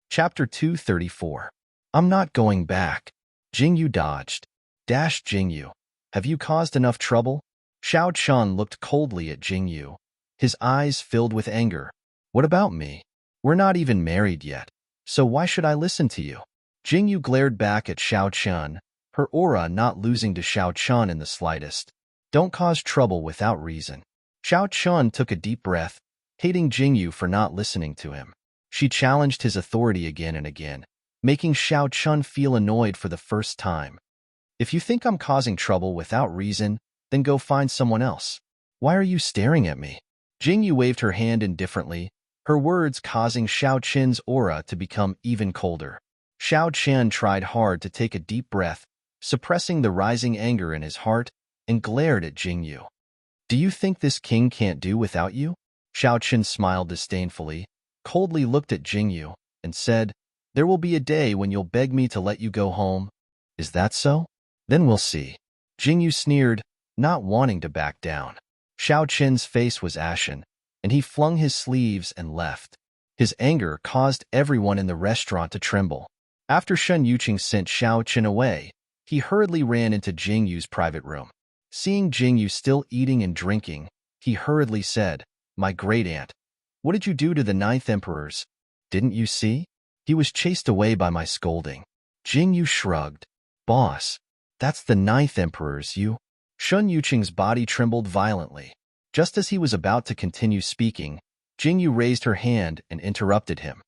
Chapter 234. "I'm not going back." Jingyu dodged. Jingyu, have you caused enough trouble? Xiao Chen looked coldly at Jingyu. His eyes filled with anger. "What about me? We're not even married yet, so why should I listen to you?" Jingyu glared back at Xiao Chen, her aura not losing to Xiao Chen in the slightest. "Don't cause trouble without reason." Xiao Chen took a deep breath, hating Jingyu for not listening to him. She challenged his authority again and again, making Xiao Chen feel annoyed for the first time. "If you think I'm causing trouble without reason, then go find someone else. Why are you staring at me?" Jingyu waved her hand indifferently, her words causing Xiao Chen's aura to become even colder. Xiao Chen tried hard to take a deep breath, suppressing the rising anger in his heart, and glared at Jingyu. "Do you think this king can't do without you?" Xiao Chen smiled disdainfully, coldly looked at Jingyu, and said, "There will be a day when you'll beg me to let you go home. Is that so? Then we'll see." Jingyu sneered, not wanting to back down. Xiao Chen's face was ashen, and he flung his sleeves and left. His anger caused everyone in the restaurant to tremble. After Shen Yuqing sent Xiao Chen away, he hurriedly ran into Jingyu's private room. Seeing Jingyu still eating and drinking, he hurriedly said, "My great-aunt, what did you do to the 9th emperors? Didn't you see? He was chased away by my scolding." Jingyu shrugged. "Boss, that's the 9th emperors, you." Shen Yuqing's body trembled violently. Just as he was about to continue speaking, Jingyu raised her hand and interrupted him.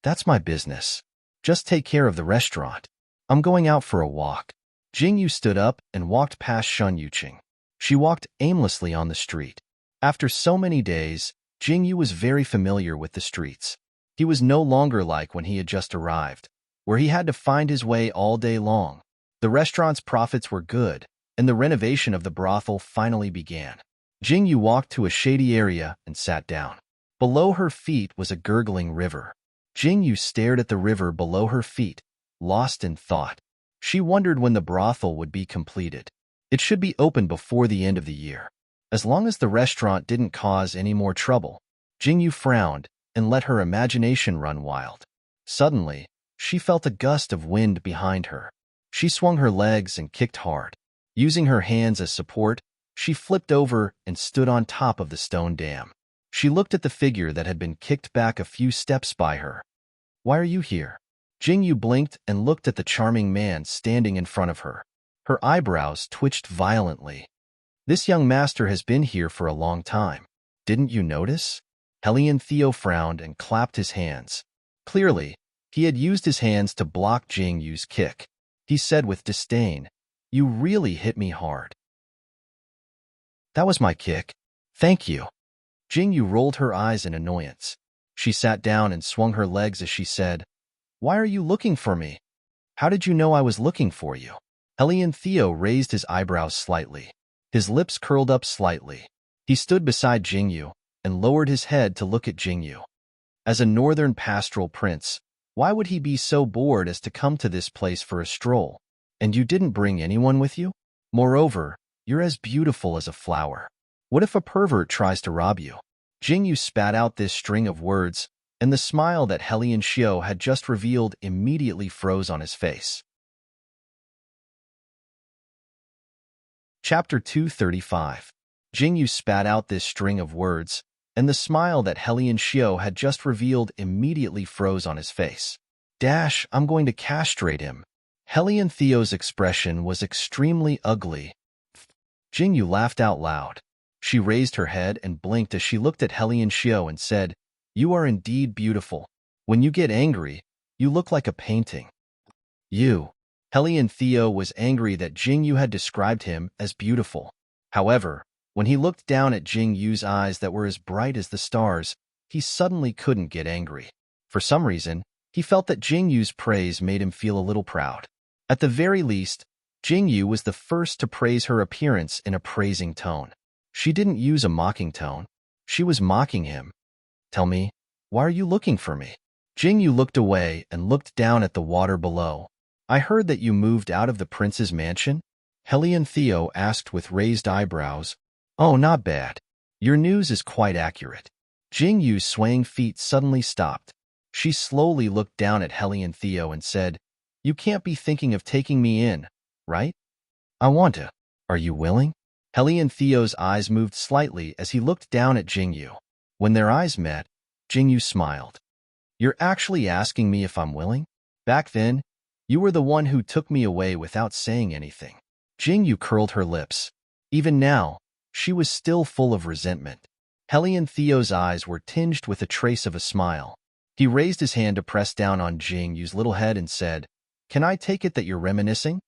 "That's my business. Just take care of the restaurant. I'm going out for a walk." Jingyu stood up and walked past Shen Yuqing. She walked aimlessly on the street. After so many days, Jingyu was very familiar with the streets. He was no longer like when he had just arrived, where he had to find his way all day long. The restaurant's profits were good, and the renovation of the brothel finally began. Jingyu walked to a shady area and sat down. Below her feet was a gurgling river. Jingyu stared at the river below her feet, lost in thought. She wondered when the brothel would be completed. It should be open before the end of the year. As long as the restaurant didn't cause any more trouble. Jingyu frowned and let her imagination run wild. Suddenly, she felt a gust of wind behind her. She swung her legs and kicked hard. Using her hands as support, she flipped over and stood on top of the stone dam. She looked at the figure that had been kicked back a few steps by her. "Why are you here?" Jingyu blinked and looked at the charming man standing in front of her. Her eyebrows twitched violently. "This young master has been here for a long time. Didn't you notice?" Helian Theo frowned and clapped his hands. Clearly, he had used his hands to block Jingyu's kick. He said with disdain, "You really hit me hard." "That was my kick. Thank you." Jingyu rolled her eyes in annoyance. She sat down and swung her legs as she said, "Why are you looking for me? How did you know I was looking for you?" Helian Theo raised his eyebrows slightly. His lips curled up slightly. He stood beside Jingyu, and lowered his head to look at Jingyu. As a northern pastoral prince, why would he be so bored as to come to this place for a stroll? And you didn't bring anyone with you? Moreover, you're as beautiful as a flower. What if a pervert tries to rob you? Jingyu spat out this string of words, and the smile that Helian Xiao had just revealed immediately froze on his face. Chapter 235. Jingyu spat out this string of words, and the smile that Helian Xiao had just revealed immediately froze on his face. I'm going to castrate him. Helian Theo's expression was extremely ugly. Jingyu laughed out loud. She raised her head and blinked as she looked at Helian Xiao and said, "You are indeed beautiful. When you get angry, you look like a painting." Helian Theo was angry that Jingyu had described him as beautiful. However, when he looked down at Jingyu's eyes that were as bright as the stars, he suddenly couldn't get angry. For some reason, he felt that Jingyu's praise made him feel a little proud. At the very least, Jingyu was the first to praise her appearance in a praising tone. She didn't use a mocking tone. She was mocking him. "Tell me, why are you looking for me?" Jingyu looked away and looked down at the water below. "I heard that you moved out of the prince's mansion?" Helian Theo asked with raised eyebrows. "Oh, not bad. Your news is quite accurate." Jingyu's swaying feet suddenly stopped. She slowly looked down at Helian Theo and said, "You can't be thinking of taking me in, right?" "I want to. Are you willing?" Helian Theo's eyes moved slightly as he looked down at Jingyu. When their eyes met, Jingyu smiled. "You're actually asking me if I'm willing? Back then, you were the one who took me away without saying anything." Jingyu curled her lips. Even now, she was still full of resentment. Helian Theo's eyes were tinged with a trace of a smile. He raised his hand to press down on Jingyu's little head and said, "Can I take it that you're reminiscing?"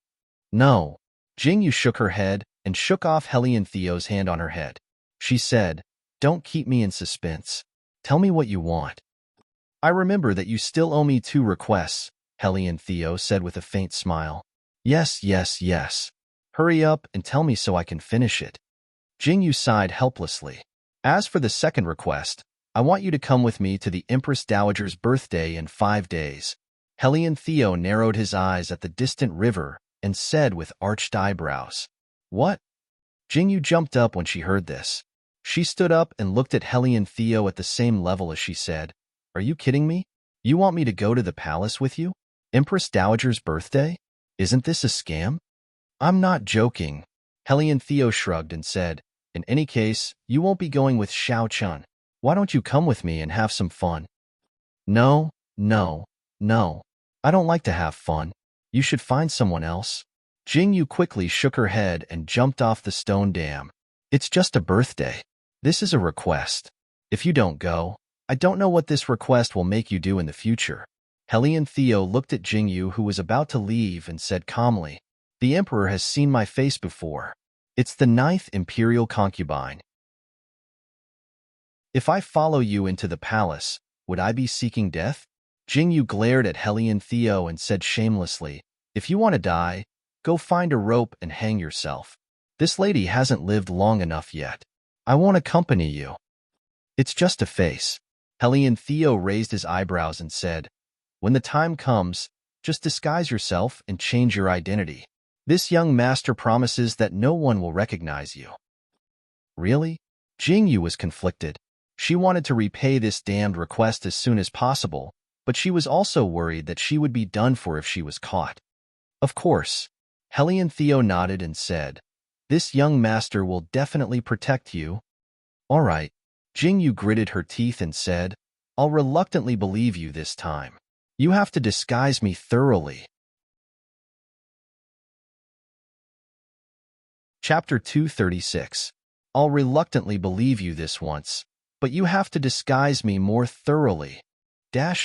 "No." Jingyu shook her head and shook off Helian Theo's hand on her head. She said, "Don't keep me in suspense. Tell me what you want." "I remember that you still owe me 2 requests," Helian Theo said with a faint smile. Yes. Hurry up and tell me so I can finish it." Jingyu sighed helplessly. "As for the second request, I want you to come with me to the Empress Dowager's birthday in 5 days." Helian Theo narrowed his eyes at the distant river and said with arched eyebrows, "What?" Jingyu jumped up when she heard this. She stood up and looked at Helian Theo at the same level as she said, "Are you kidding me? You want me to go to the palace with you? Empress Dowager's birthday? Isn't this a scam?" "I'm not joking." Helian Theo shrugged and said, "In any case, you won't be going with Xiao Chun. Why don't you come with me and have some fun?" No. I don't like to have fun. You should find someone else." Jingyu quickly shook her head and jumped off the stone dam. "It's just a birthday. This is a request. If you don't go, I don't know what this request will make you do in the future." Helian Theo looked at Jingyu, who was about to leave, and said calmly, "The Emperor has seen my face before. It's the 9th Imperial concubine. If I follow you into the palace, would I be seeking death?" Jingyu glared at Helian Theo and said shamelessly, "If you want to die, go find a rope and hang yourself. This lady hasn't lived long enough yet. I won't accompany you." "It's just a face." Helian Theo raised his eyebrows and said, "When the time comes, just disguise yourself and change your identity. This young master promises that no one will recognize you." "Really?" Jingyu was conflicted. She wanted to repay this damned request as soon as possible, but she was also worried that she would be done for if she was caught. "Of course." Helian Theo nodded and said, "This young master will definitely protect you." "All right." Jingyu gritted her teeth and said, "I'll reluctantly believe you this time. You have to disguise me thoroughly." Chapter 236. "I'll reluctantly believe you this once, but you have to disguise me more thoroughly."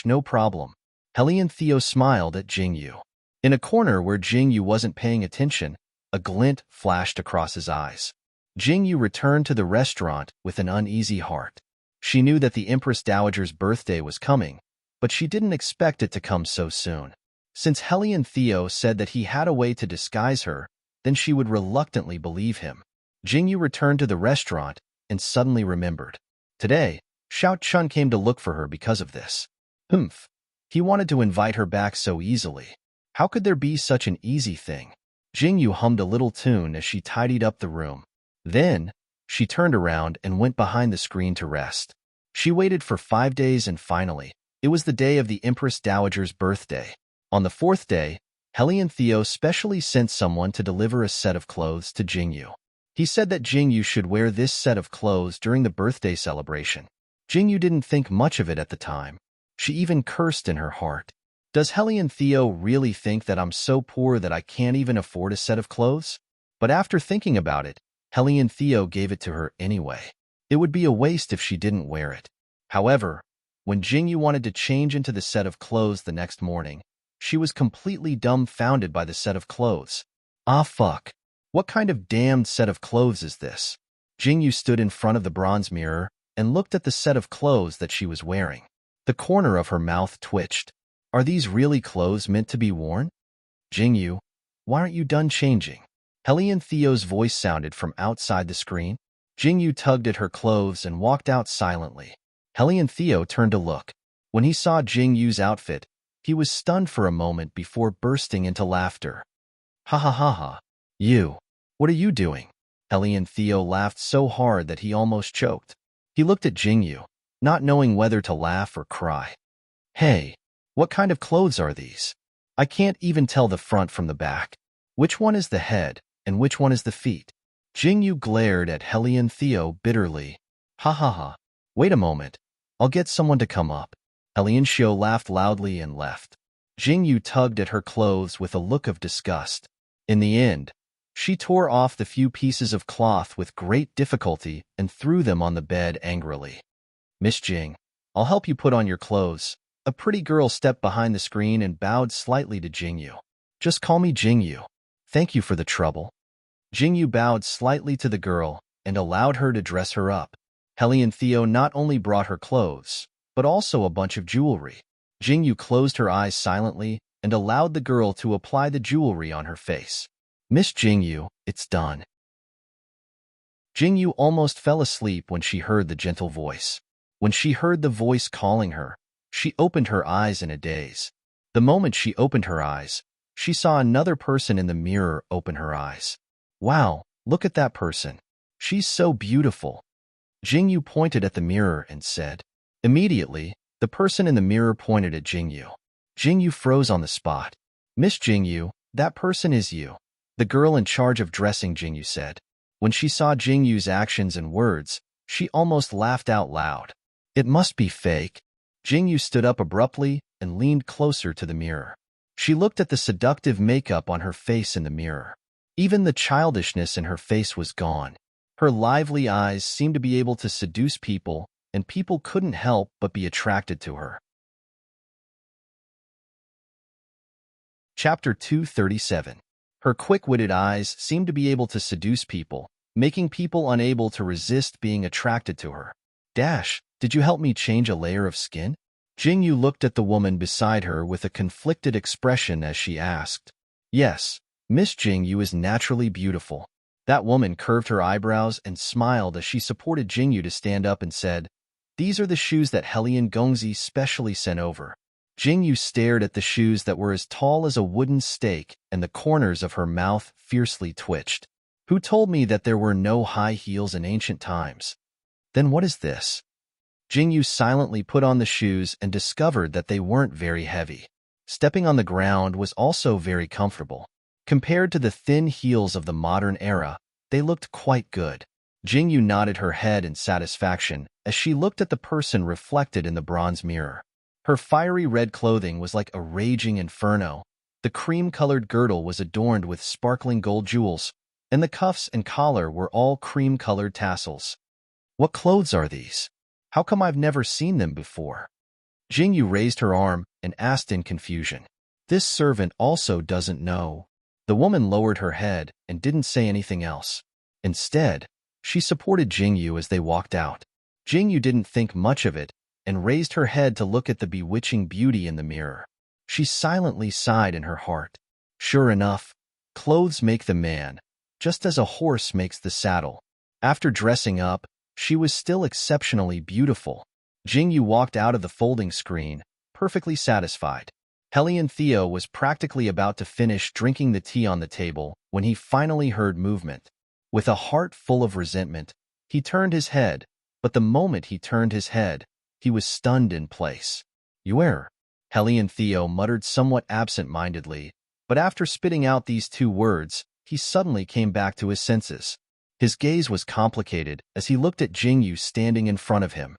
No problem. Helian Theo smiled at Jingyu. In a corner where Jingyu wasn't paying attention, a glint flashed across his eyes. Jingyu returned to the restaurant with an uneasy heart. She knew that the Empress Dowager's birthday was coming, but she didn't expect it to come so soon. Since Helian Theo said that he had a way to disguise her, then she would reluctantly believe him. Jingyu returned to the restaurant and suddenly remembered. Today, Xiao Chun came to look for her because of this. Humph. He wanted to invite her back so easily. How could there be such an easy thing? Jingyu hummed a little tune as she tidied up the room. Then, she turned around and went behind the screen to rest. She waited for 5 days and finally, it was the day of the Empress Dowager's birthday. On the 4th day, Hellion Theo specially sent someone to deliver a set of clothes to Jingyu. He said that Jingyu should wear this set of clothes during the birthday celebration. Jingyu didn't think much of it at the time. She even cursed in her heart. Does Hellion Theo really think that I'm so poor that I can't even afford a set of clothes? But after thinking about it, Hellion Theo gave it to her anyway. It would be a waste if she didn't wear it. However, when Jingyu wanted to change into the set of clothes the next morning, she was completely dumbfounded by the set of clothes. Ah fuck. What kind of damned set of clothes is this? Jingyu stood in front of the bronze mirror and looked at the set of clothes that she was wearing. The corner of her mouth twitched. Are these really clothes meant to be worn? Jingyu, why aren't you done changing? Hellion Theo's voice sounded from outside the screen. Jingyu tugged at her clothes and walked out silently. Hellion Theo turned to look. When he saw Jingyu's outfit, he was stunned for a moment before bursting into laughter. Ha ha ha ha. You. What are you doing? Hellion Theo laughed so hard that he almost choked. He looked at Jingyu, not knowing whether to laugh or cry. Hey, what kind of clothes are these? I can't even tell the front from the back. Which one is the head, and which one is the feet? Jingyu glared at Hellion Theo bitterly. Ha ha ha. Wait a moment. I'll get someone to come up. Hellion Shio laughed loudly and left. Jingyu tugged at her clothes with a look of disgust. In the end, she tore off the few pieces of cloth with great difficulty and threw them on the bed angrily. Miss Jing, I'll help you put on your clothes. A pretty girl stepped behind the screen and bowed slightly to Jingyu. Just call me Jingyu. Thank you for the trouble. Jingyu bowed slightly to the girl and allowed her to dress her up. Hellion Theo not only brought her clothes, but also a bunch of jewelry. Jingyu closed her eyes silently and allowed the girl to apply the jewelry on her face. Miss Jingyu, it's done. Jingyu almost fell asleep when she heard the gentle voice. When she heard the voice calling her, she opened her eyes in a daze. The moment she opened her eyes, she saw another person in the mirror open her eyes. Wow, look at that person. She's so beautiful. Jingyu pointed at the mirror and said. Immediately, the person in the mirror pointed at Jingyu. Jingyu froze on the spot. Miss Jingyu, that person is you. The girl in charge of dressing Jingyu said. When she saw Jingyu's actions and words, she almost laughed out loud. It must be fake. Jingyu stood up abruptly and leaned closer to the mirror. She looked at the seductive makeup on her face in the mirror. Even the childishness in her face was gone. Her lively eyes seemed to be able to seduce people, and people couldn't help but be attracted to her. Chapter 237. Her quick-witted eyes seemed to be able to seduce people, making people unable to resist being attracted to her. Dash, did you help me change a layer of skin? Jingyu looked at the woman beside her with a conflicted expression as she asked. Yes, Miss Jingyu is naturally beautiful. That woman curved her eyebrows and smiled as she supported Jingyu to stand up and said, These are the shoes that Hellion Gongzi specially sent over. Jingyu stared at the shoes that were as tall as a wooden stake, and the corners of her mouth fiercely twitched. Who told me that there were no high heels in ancient times? Then what is this? Jingyu silently put on the shoes and discovered that they weren't very heavy. Stepping on the ground was also very comfortable. Compared to the thin heels of the modern era, they looked quite good. Jingyu nodded her head in satisfaction as she looked at the person reflected in the bronze mirror. Her fiery red clothing was like a raging inferno. The cream-colored girdle was adorned with sparkling gold jewels, and the cuffs and collar were all cream-colored tassels. What clothes are these? How come I've never seen them before? Jingyu raised her arm and asked in confusion. This servant also doesn't know. The woman lowered her head and didn't say anything else. Instead, she supported Jingyu as they walked out. Jingyu didn't think much of it and raised her head to look at the bewitching beauty in the mirror. She silently sighed in her heart. Sure enough, clothes make the man, just as a horse makes the saddle. After dressing up, She was still exceptionally beautiful. Jingyu walked out of the folding screen, perfectly satisfied. Hellion Theo was practically about to finish drinking the tea on the table when he finally heard movement. With a heart full of resentment, he turned his head, but the moment he turned his head, he was stunned in place. "Where?" Hellion Theo muttered somewhat absent-mindedly, but after spitting out these two words, he suddenly came back to his senses. His gaze was complicated as he looked at Jingyu standing in front of him.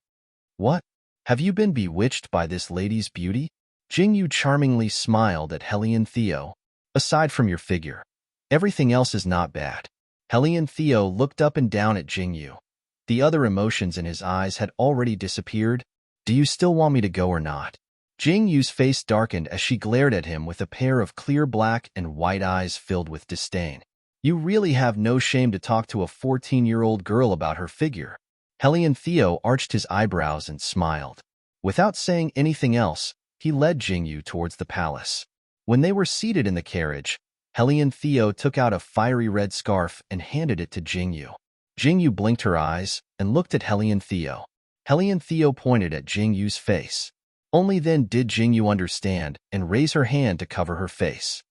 "What? Have you been bewitched by this lady's beauty?" Jingyu charmingly smiled at Hellion Theo. "Aside from your figure, everything else is not bad." Hellion Theo looked up and down at Jingyu. The other emotions in his eyes had already disappeared. "Do you still want me to go or not?" Jingyu's face darkened as she glared at him with a pair of clear black and white eyes filled with disdain. "You really have no shame to talk to a 14-year-old girl about her figure." Hellion Theo arched his eyebrows and smiled. Without saying anything else, he led Jingyu towards the palace. When they were seated in the carriage, Hellion Theo took out a fiery red scarf and handed it to Jingyu. Jingyu blinked her eyes and looked at Hellion Theo. Hellion Theo pointed at Jingyu's face. Only then did Jingyu understand and raise her hand to cover her face.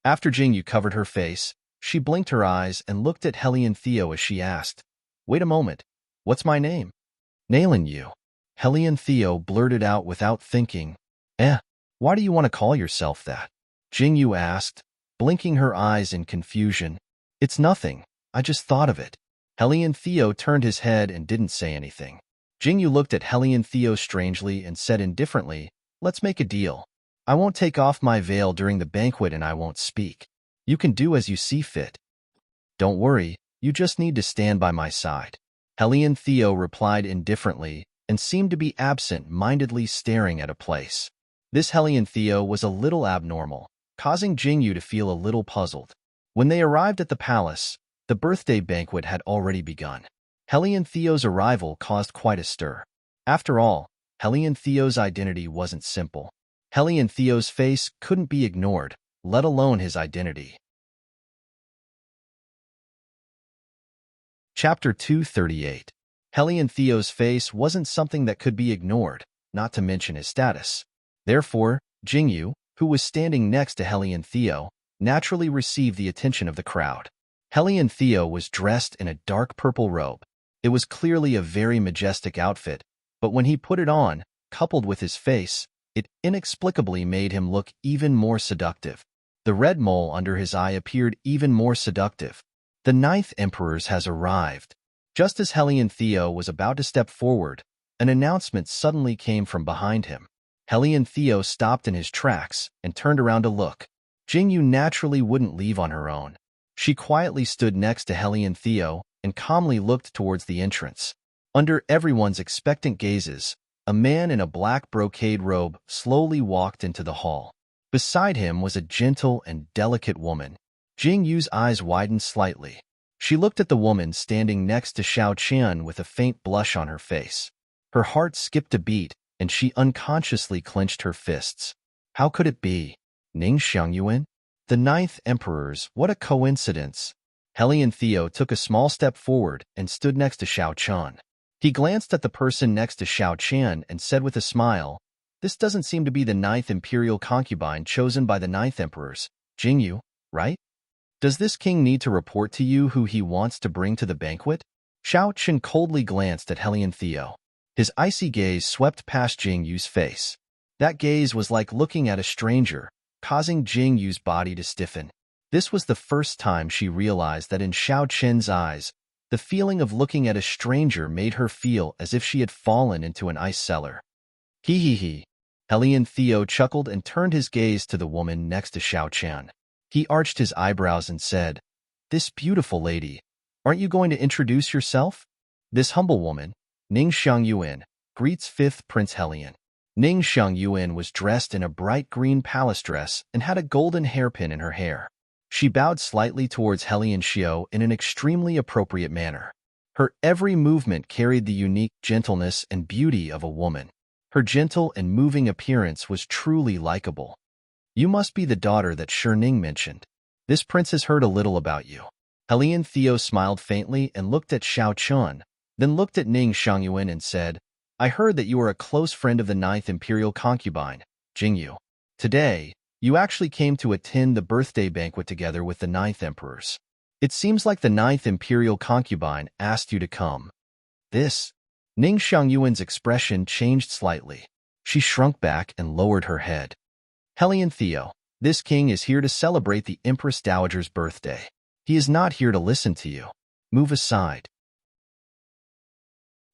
After Jingyu covered her face, she blinked her eyes and looked at Hellion Theo as she asked, "Wait a moment, what's my name?" "Nailin you." Hellion Theo blurted out without thinking. Why do you want to call yourself that?" Jingyu asked, blinking her eyes in confusion. "It's nothing, I just thought of it." Hellion Theo turned his head and didn't say anything. Jingyu looked at Hellion Theo strangely and said indifferently, "Let's make a deal. I won't take off my veil during the banquet and I won't speak. You can do as you see fit." "Don't worry, you just need to stand by my side." Hellion Theo replied indifferently and seemed to be absent-mindedly staring at a place. This Hellion Theo was a little abnormal, causing Jingyu to feel a little puzzled. When they arrived at the palace, the birthday banquet had already begun. Hellion Theo's arrival caused quite a stir. After all, Hellion Theo's identity wasn't simple. Hellion Theo's face couldn't be ignored, let alone his identity. Chapter 238. Hellion Theo's face wasn't something that could be ignored, not to mention his status. Therefore, Jingyu, who was standing next to Hellion Theo, naturally received the attention of the crowd. Hellion Theo was dressed in a dark purple robe. It was clearly a very majestic outfit, but when he put it on, coupled with his face, it inexplicably made him look even more seductive. The red mole under his eye appeared even more seductive. "The 9th Emperor has arrived." Just as Hellion Theo was about to step forward, an announcement suddenly came from behind him. Hellion Theo stopped in his tracks and turned around to look. Jingyu naturally wouldn't leave on her own. She quietly stood next to Hellion Theo and calmly looked towards the entrance. Under everyone's expectant gazes, a man in a black brocade robe slowly walked into the hall. Beside him was a gentle and delicate woman. Jingyu's eyes widened slightly. She looked at the woman standing next to Xiao Qian with a faint blush on her face. Her heart skipped a beat, and she unconsciously clenched her fists. How could it be? Ning Xiangyuan? The 9th Emperors, what a coincidence. Hellion Theo took a small step forward and stood next to Xiao Qian. He glanced at the person next to Xiao Qian and said with a smile, "This doesn't seem to be the 9th imperial concubine chosen by the 9th Emperors, Jingyu, right? Does this king need to report to you who he wants to bring to the banquet?" Xiao Qian coldly glanced at Hellion Theo. His icy gaze swept past Jingyu's face. That gaze was like looking at a stranger, causing Jingyu's body to stiffen. This was the first time she realized that in Xiao Qian's eyes, the feeling of looking at a stranger made her feel as if she had fallen into an ice cellar. He. Hellion Theo chuckled and turned his gaze to the woman next to Xiao Qian. He arched his eyebrows and said, "This beautiful lady, aren't you going to introduce yourself?" This humble woman, Ning Xiangyuan, greets 5th Prince Hellion. Ning Xiangyuan was dressed in a bright green palace dress and had a golden hairpin in her hair. She bowed slightly towards Hellion Xiao in an extremely appropriate manner. Her every movement carried the unique gentleness and beauty of a woman. Her gentle and moving appearance was truly likable. "You must be the daughter that Shi Ning mentioned. This prince has heard a little about you." Helian Theo smiled faintly and looked at Xiao Chun, then looked at Ning Xiangyuan and said, I heard that you are a close friend of the 9th Imperial Concubine, Jingyu. Today, you actually came to attend the birthday banquet together with the 9th Emperors. It seems like the 9th Imperial Concubine asked you to come. This? Ning Xiangyuan's expression changed slightly. She shrunk back and lowered her head. Helian Theo, this king is here to celebrate the Empress Dowager's birthday. He is not here to listen to you. Move aside.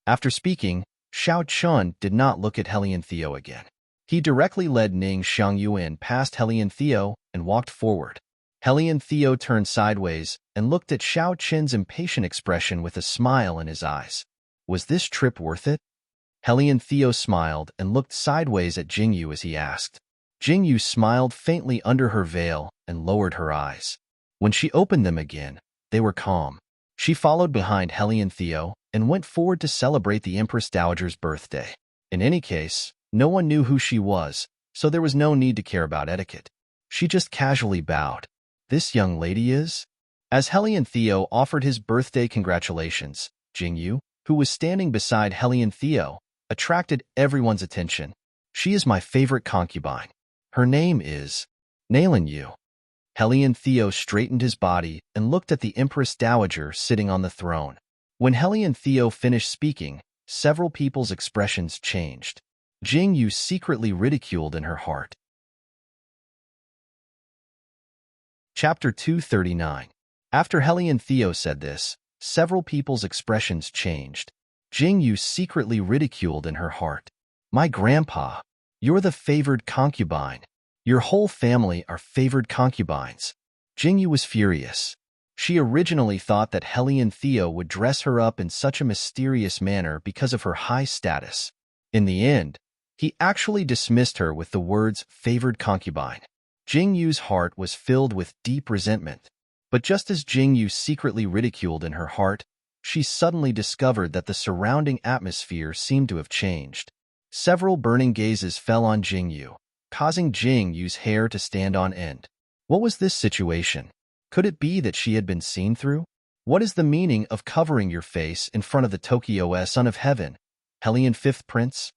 After speaking, Xiao Chun did not look at Helian Theo again. He directly led Ning Xiangyuan past Helian Theo and walked forward. Helian Theo turned sideways and looked at Xiao Chen's impatient expression with a smile in his eyes. Was this trip worth it? Helian Theo smiled and looked sideways at Jingyu as he asked. Jingyu smiled faintly under her veil and lowered her eyes. When she opened them again, they were calm. She followed behind Helian Theo and went forward to celebrate the Empress Dowager's birthday. In any case, no one knew who she was, so there was no need to care about etiquette. She just casually bowed. This young lady is? As Helian Theo offered his birthday congratulations, Jingyu, who was standing beside Helian Theo, attracted everyone's attention. She is my favorite concubine. Her name is Nalan Yu. Helian Theo straightened his body and looked at the Empress Dowager sitting on the throne. When Helian Theo finished speaking, several people's expressions changed. Jingyu secretly ridiculed in her heart. Chapter 239. After Helian Theo said this, several people's expressions changed. Jingyu secretly ridiculed in her heart. My grandpa, you're the favored concubine. Your whole family are favored concubines. Jingyu was furious. She originally thought that Helian Theo would dress her up in such a mysterious manner because of her high status. In the end, he actually dismissed her with the words favored concubine. Jingyu's heart was filled with deep resentment. But just as Jingyu secretly ridiculed in her heart, she suddenly discovered that the surrounding atmosphere seemed to have changed. Several burning gazes fell on Jingyu, causing Jingyu's hair to stand on end. What was this situation? Could it be that she had been seen through? What is the meaning of covering your face in front of the Tokyo Son of Heaven, Helian Fifth Prince?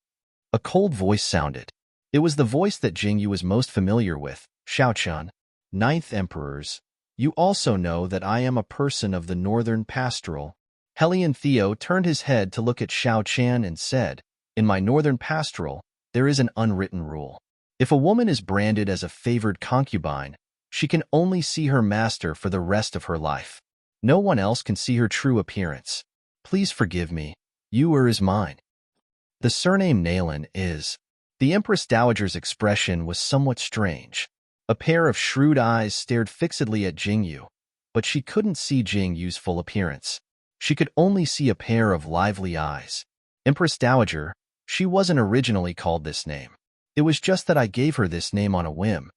A cold voice sounded. It was the voice that Jingyu was most familiar with, Xiaochun. 9th Emperors, you also know that I am a person of the Northern Pastoral. Helian Theo turned his head to look at Xiao Chan and said, in my Northern Pastoral, there is an unwritten rule. If a woman is branded as a favored concubine, she can only see her master for the rest of her life. No one else can see her true appearance. Please forgive me. You is mine. The surname Nalan is. The Empress Dowager's expression was somewhat strange. A pair of shrewd eyes stared fixedly at Jingyu, but she couldn't see Jingyu's full appearance. She could only see a pair of lively eyes. Empress Dowager, she wasn't originally called this name. It was just that I gave her this name on a whim.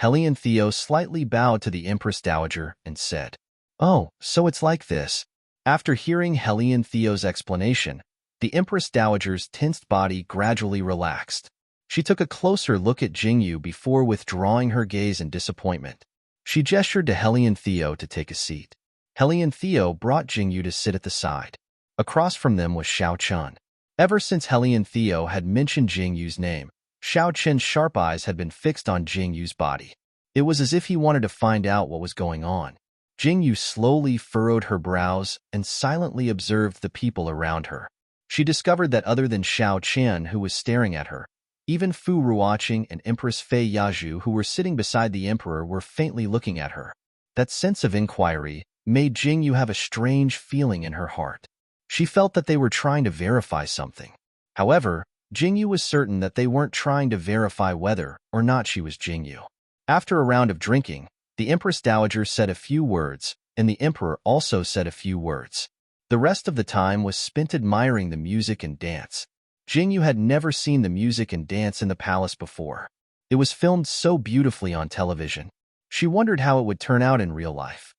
Helian Theo slightly bowed to the Empress Dowager and said, Oh, so it's like this. After hearing Helian Theo's explanation, the Empress Dowager's tensed body gradually relaxed. She took a closer look at Jingyu before withdrawing her gaze in disappointment. She gestured to Helian Theo to take a seat. Helian Theo brought Jingyu to sit at the side. Across from them was Xiao Chun. Ever since Helian Theo had mentioned Jingyu's name, Xiao Chen's sharp eyes had been fixed on Jingyu's body. It was as if he wanted to find out what was going on. Jingyu slowly furrowed her brows and silently observed the people around her. She discovered that other than Xiao Chen, who was staring at her, even Fu Ruoqing and Empress Fei Yaju, who were sitting beside the emperor, were faintly looking at her. That sense of inquiry made Jingyu have a strange feeling in her heart. She felt that they were trying to verify something. However, Jingyu was certain that they weren't trying to verify whether or not she was Jingyu. After a round of drinking, the Empress Dowager said a few words, and the emperor also said a few words. The rest of the time was spent admiring the music and dance. Jingyu had never seen the music and dance in the palace before. It was filmed so beautifully on television. She wondered how it would turn out in real life.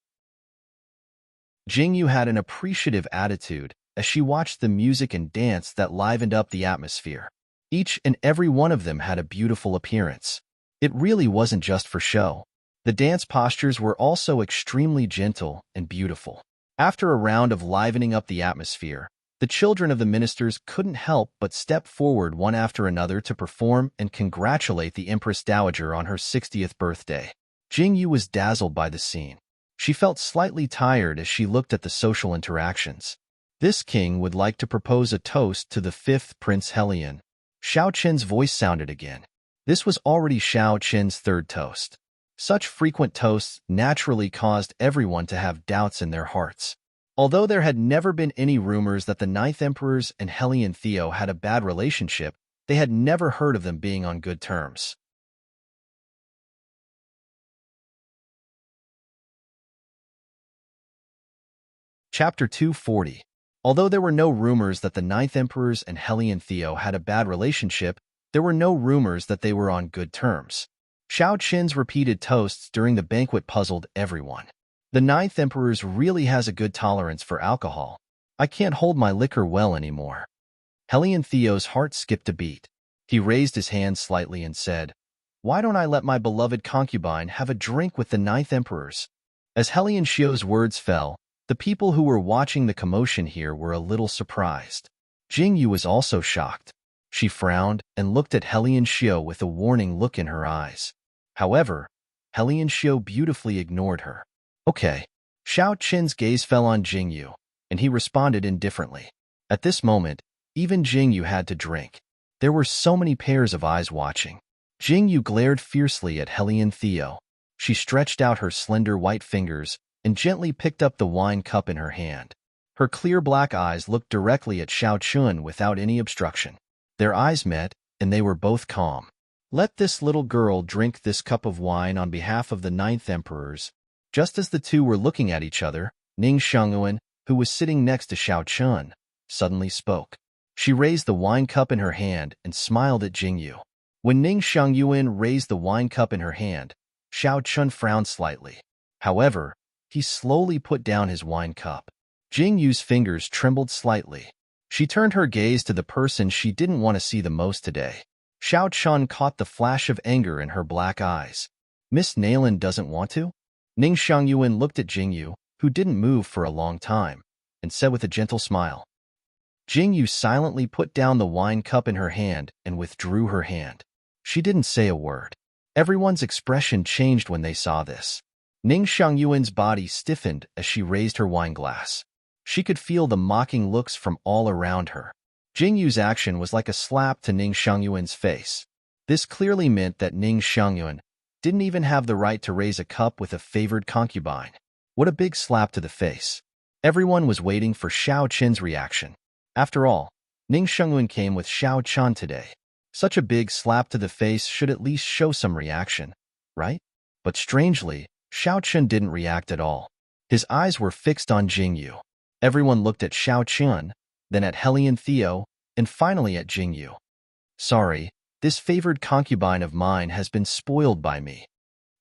Jingyu had an appreciative attitude as she watched the music and dance that livened up the atmosphere. Each and every one of them had a beautiful appearance. It really wasn't just for show. The dance postures were also extremely gentle and beautiful. After a round of livening up the atmosphere, the children of the ministers couldn't help but step forward one after another to perform and congratulate the Empress Dowager on her 60th birthday. Jingyu was dazzled by the scene. She felt slightly tired as she looked at the social interactions. This king would like to propose a toast to the 5th Prince Helion. Xiao Qin's voice sounded again. This was already Xiao Qin's third toast. Such frequent toasts naturally caused everyone to have doubts in their hearts. Although there had never been any rumors that the 9th Emperors and Helion Theo had a bad relationship, they had never heard of them being on good terms. Chapter 240. Although there were no rumors that the 9th Emperors and Helion Theo had a bad relationship, there were no rumors that they were on good terms. Xiao Qin's repeated toasts during the banquet puzzled everyone. The 9th Emperor's really has a good tolerance for alcohol. I can't hold my liquor well anymore. Helion Theo's heart skipped a beat. He raised his hand slightly and said, "Why don't I let my beloved concubine have a drink with the 9th Emperors?" As Helion Shio's words fell, the people who were watching the commotion here were a little surprised. Jingyu was also shocked. She frowned and looked at Helion Shio with a warning look in her eyes. However, Helion Shio beautifully ignored her. Okay. Xiao Qin's gaze fell on Jingyu, and he responded indifferently. At this moment, even Jingyu had to drink. There were so many pairs of eyes watching. Jingyu glared fiercely at Helion Theo. She stretched out her slender white fingers and gently picked up the wine cup in her hand. Her clear black eyes looked directly at Xiao Qin without any obstruction. Their eyes met, and they were both calm. Let this little girl drink this cup of wine on behalf of the 9th Emperors. Just as the two were looking at each other, Ning Xiangyuan, who was sitting next to Xiao Qin, suddenly spoke. She raised the wine cup in her hand and smiled at Jingyu. When Ning Xiangyuan raised the wine cup in her hand, Xiao Qin frowned slightly. However, he slowly put down his wine cup. Jingyu's fingers trembled slightly. She turned her gaze to the person she didn't want to see the most today. Xiao Qin caught the flash of anger in her black eyes. Miss Nayland doesn't want to? Ning Xiangyuan looked at Jingyu, who didn't move for a long time, and said with a gentle smile. Jingyu silently put down the wine cup in her hand and withdrew her hand. She didn't say a word. Everyone's expression changed when they saw this. Ning Xiangyuan's body stiffened as she raised her wine glass. She could feel the mocking looks from all around her. Jingyu's action was like a slap to Ning Xiangyuan's face. This clearly meant that Ning Xiangyuan didn't even have the right to raise a cup with a favored concubine. What a big slap to the face. Everyone was waiting for Xiao Qin's reaction. After all, Ning Xiangyuan came with Xiao Qin today. Such a big slap to the face should at least show some reaction, right? But strangely, Xiao Qin didn't react at all. His eyes were fixed on Jingyu. Everyone looked at Xiao Qin, then at Helion Theo, and finally at Jingyu. Sorry, this favored concubine of mine has been spoiled by me.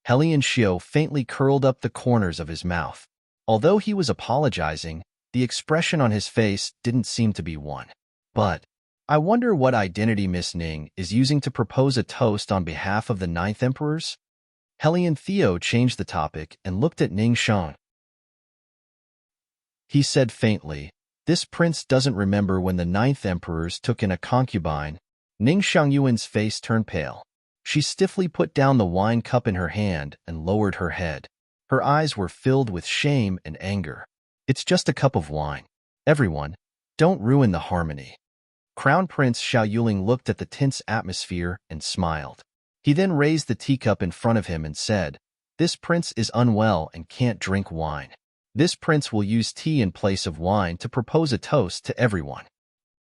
Helion Shio faintly curled up the corners of his mouth. Although he was apologizing, the expression on his face didn't seem to be one. But, I wonder what identity Miss Ning is using to propose a toast on behalf of the 9th Emperors? Helion Theo changed the topic and looked at Ning Xiang. He said faintly, "This prince doesn't remember when the 9th Emperors took in a concubine." Ning Xiangyuan's face turned pale. She stiffly put down the wine cup in her hand and lowered her head. Her eyes were filled with shame and anger. It's just a cup of wine. Everyone, don't ruin the harmony. Crown Prince Xiao Yuling looked at the tense atmosphere and smiled. He then raised the teacup in front of him and said, "This prince is unwell and can't drink wine. This prince will use tea in place of wine to propose a toast to everyone."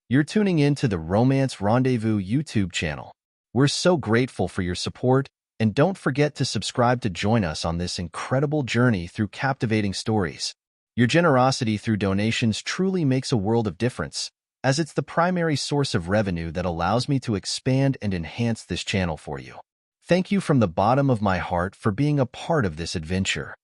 You're tuning in to the Romance Rendezvous YouTube channel. We're so grateful for your support, and don't forget to subscribe to join us on this incredible journey through captivating stories. Your generosity through donations truly makes a world of difference, as it's the primary source of revenue that allows me to expand and enhance this channel for you. Thank you from the bottom of my heart for being a part of this adventure.